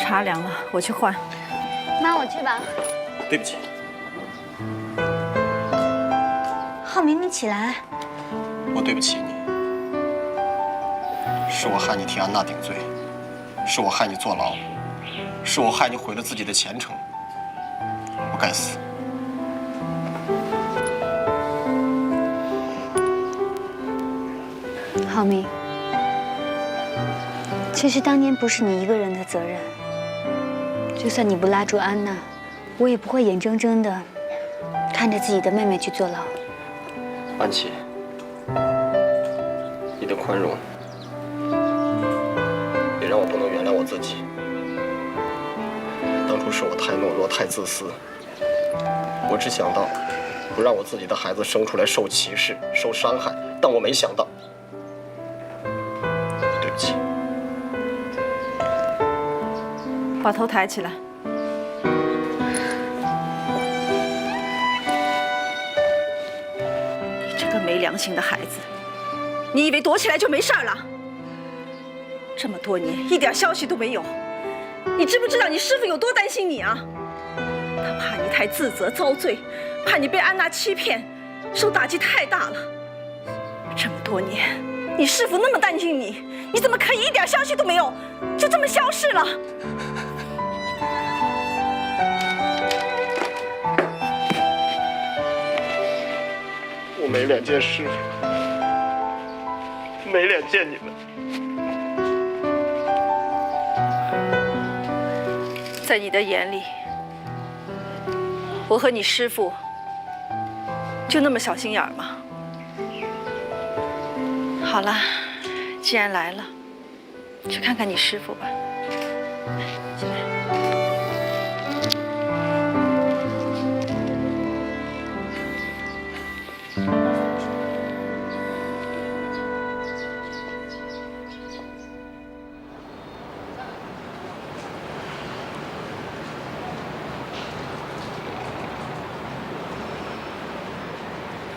茶凉了，我去换。妈，我去吧。对不起。浩明，你起来。我对不起你，是我害你替安娜顶罪，是我害你坐牢，是我害你毁了自己的前程，我该死。浩明，其实当年不是你一个人的责任，就算你不拉住安娜，我也不会眼睁睁的看着自己的妹妹去坐牢。安琪，你的宽容也让我不能原谅我自己。当初是我太懦弱、太自私，我只想到不让我自己的孩子生出来受歧视、受伤害，但我没想到。对不起。把头抬起来。你这个没良心的孩子，你以为躲起来就没事了？这么多年一点消息都没有，你知不知道你师父有多担心你啊？他怕你太自责遭罪，怕你被安娜欺骗，受打击太大了。这么多年，你师父那么担心你，你怎么可以一点消息都没有，就这么消失了？我没脸见师父，没脸见你们。在你的眼里，我和你师父就那么小心眼儿吗？好了，既然来了，去看看你师父吧。进来。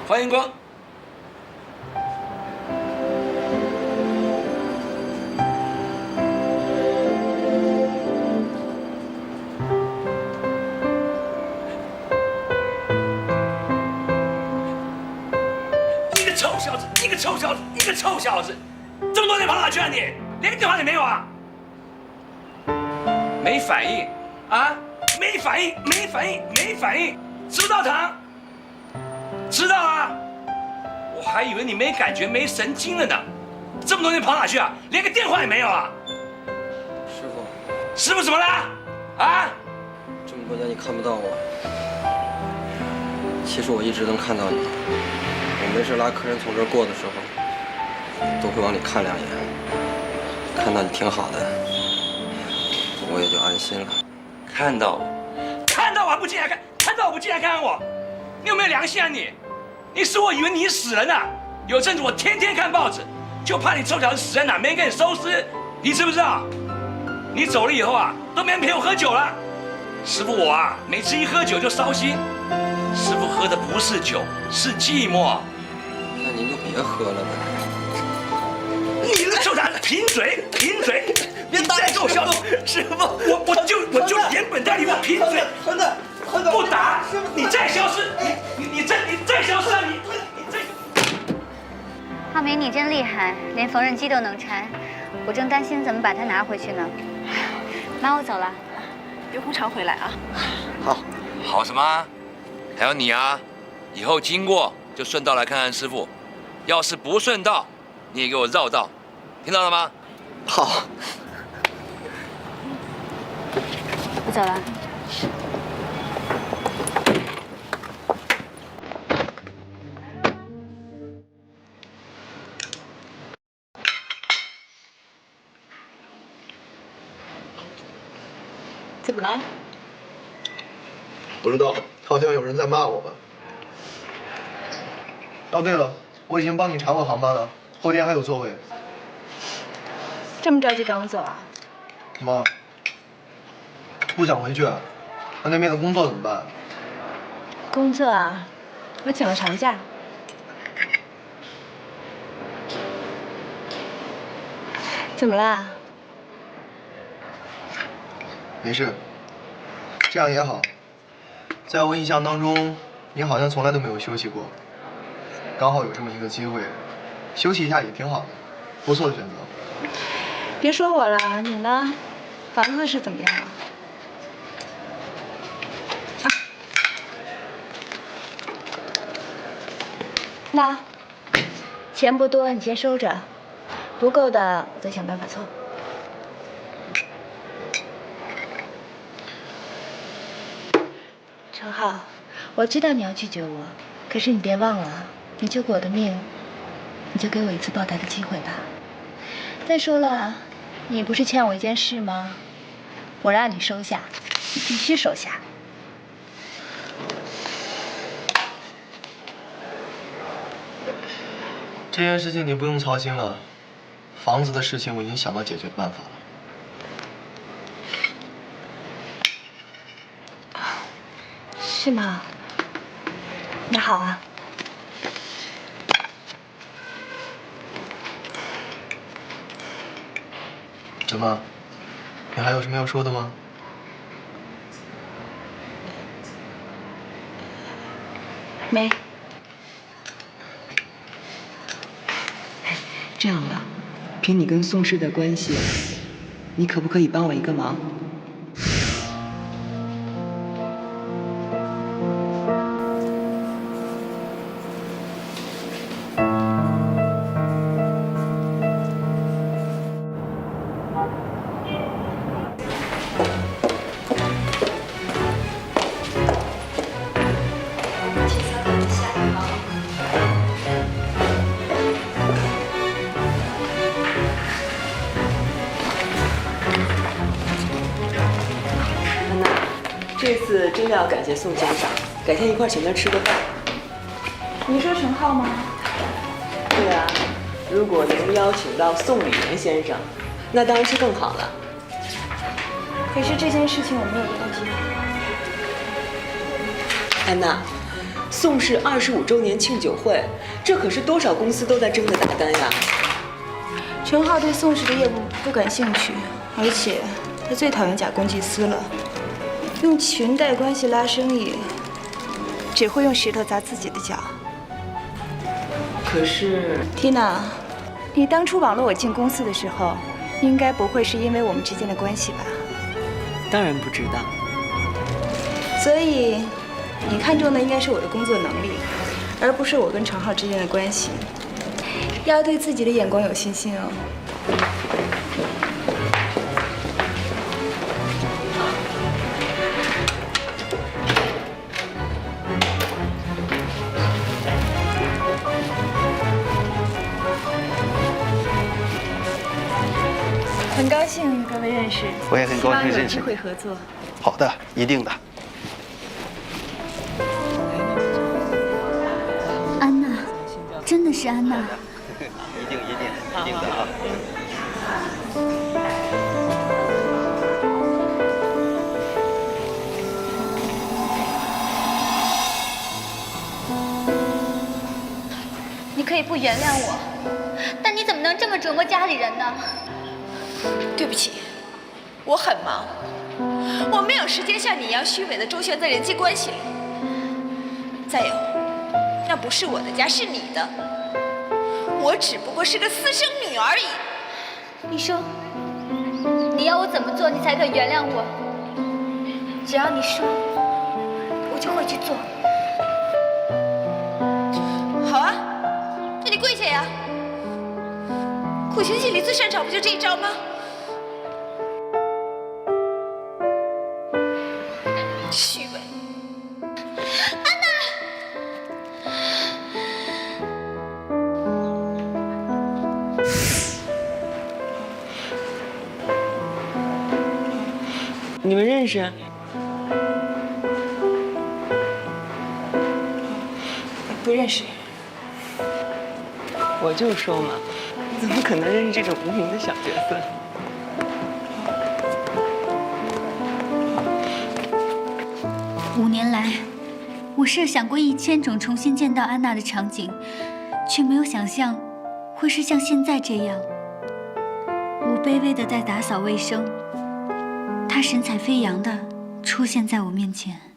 欢迎光臭小子，你个臭小子，这么多年跑哪去啊你？连个电话也没有啊？没反应啊？没反应，没反应，没反应，知不知道糖？知道啊？我还以为你没感觉、没神经了呢。这么多年跑哪去啊？连个电话也没有啊？师傅，师傅怎么了？啊？这么多年你看不到我，其实我一直能看到你。我没事拉客人从这儿过的时候，都会往里看2眼，看到你挺好的，我也就安心了。看到我，看到我还不进来看，看到我不进来看看我，你有没有良心啊你？你使我以为你死了呢。有阵子我天天看报纸，就怕你臭小子死在哪，没人给你收尸，你知不知道？你走了以后啊，都没人陪我喝酒了。师傅我啊，每次一喝酒就烧心。师傅喝的不是酒，是寂寞。那您就别喝了呗。你个臭小子，贫嘴，贫嘴！你再给我消毒！师傅，我就连本带利，我贫嘴，不打！你再消失，你再消失啊你！浩明，你真厉害，连缝纫机都能拆。我正担心怎么把它拿回去呢。妈，我走了。别红常回来啊。好。好什么？还有你啊，以后经过就顺道来看看师傅，要是不顺道，你也给我绕道，听到了吗？好。我走了。怎么了？不知道，好像有人在骂我吧。哦，对了，我已经帮你查过航班了，后天还有座位。这么着急赶我走啊？妈，不想回去，那边的工作怎么办？工作啊，我请了长假。怎么啦？没事，这样也好。在我印象当中，你好像从来都没有休息过，刚好有这么一个机会，休息一下也挺好的，不错的选择。别说我了，你呢？房子是怎么样啊？那钱不多，你先收着，不够的我再想办法凑。程浩，我知道你要拒绝我，可是你别忘了，你救过我的命，你就给我一次报答的机会吧。再说了，你不是欠我一件事吗？我让你收下，你必须收下。这件事情你不用操心了，房子的事情我已经想到解决办法了。是吗？那好啊。怎么？你还有什么要说的吗？没。这样吧，凭你跟宋氏的关系，你可不可以帮我一个忙？这次真的要感谢宋先生，改天一块请他吃个饭。你说程浩吗？对啊，如果能邀请到宋理元先生，那当然是更好了。可是这件事情我没有得到机会。安娜，宋氏25周年庆酒会，这可是多少公司都在争着打单呀。程浩对宋氏的业务不感兴趣，而且他最讨厌假公济私了。用裙带关系拉生意，只会用石头砸自己的脚。可是，Tina，你当初网络我进公司的时候，应该不会是因为我们之间的关系吧？当然不知道。所以，你看重的应该是我的工作能力，而不是我跟程浩之间的关系。要对自己的眼光有信心哦。很高兴各位认识，我也很高兴认识你希望有机会合作。好的，一定的。安娜，真的是安娜。一定的啊。你可以不原谅我，但你怎么能这么折磨家里人呢？对不起，我很忙，我没有时间像你一样虚伪的周旋在人际关系里。再有，那不是我的家，是你的，我只不过是个私生女而已。你说，你要我怎么做，你才肯原谅我？只要你说，我就会去做。好啊，那你跪下呀！苦情戏里最擅长不就这一招吗？虚伪！安娜，你们认识？不认识。我就说嘛，你怎么可能认识这种无名的小角色？5年来，我设想过1000种重新见到安娜的场景，却没有想象会是像现在这样。我卑微的在打扫卫生，她神采飞扬的出现在我面前。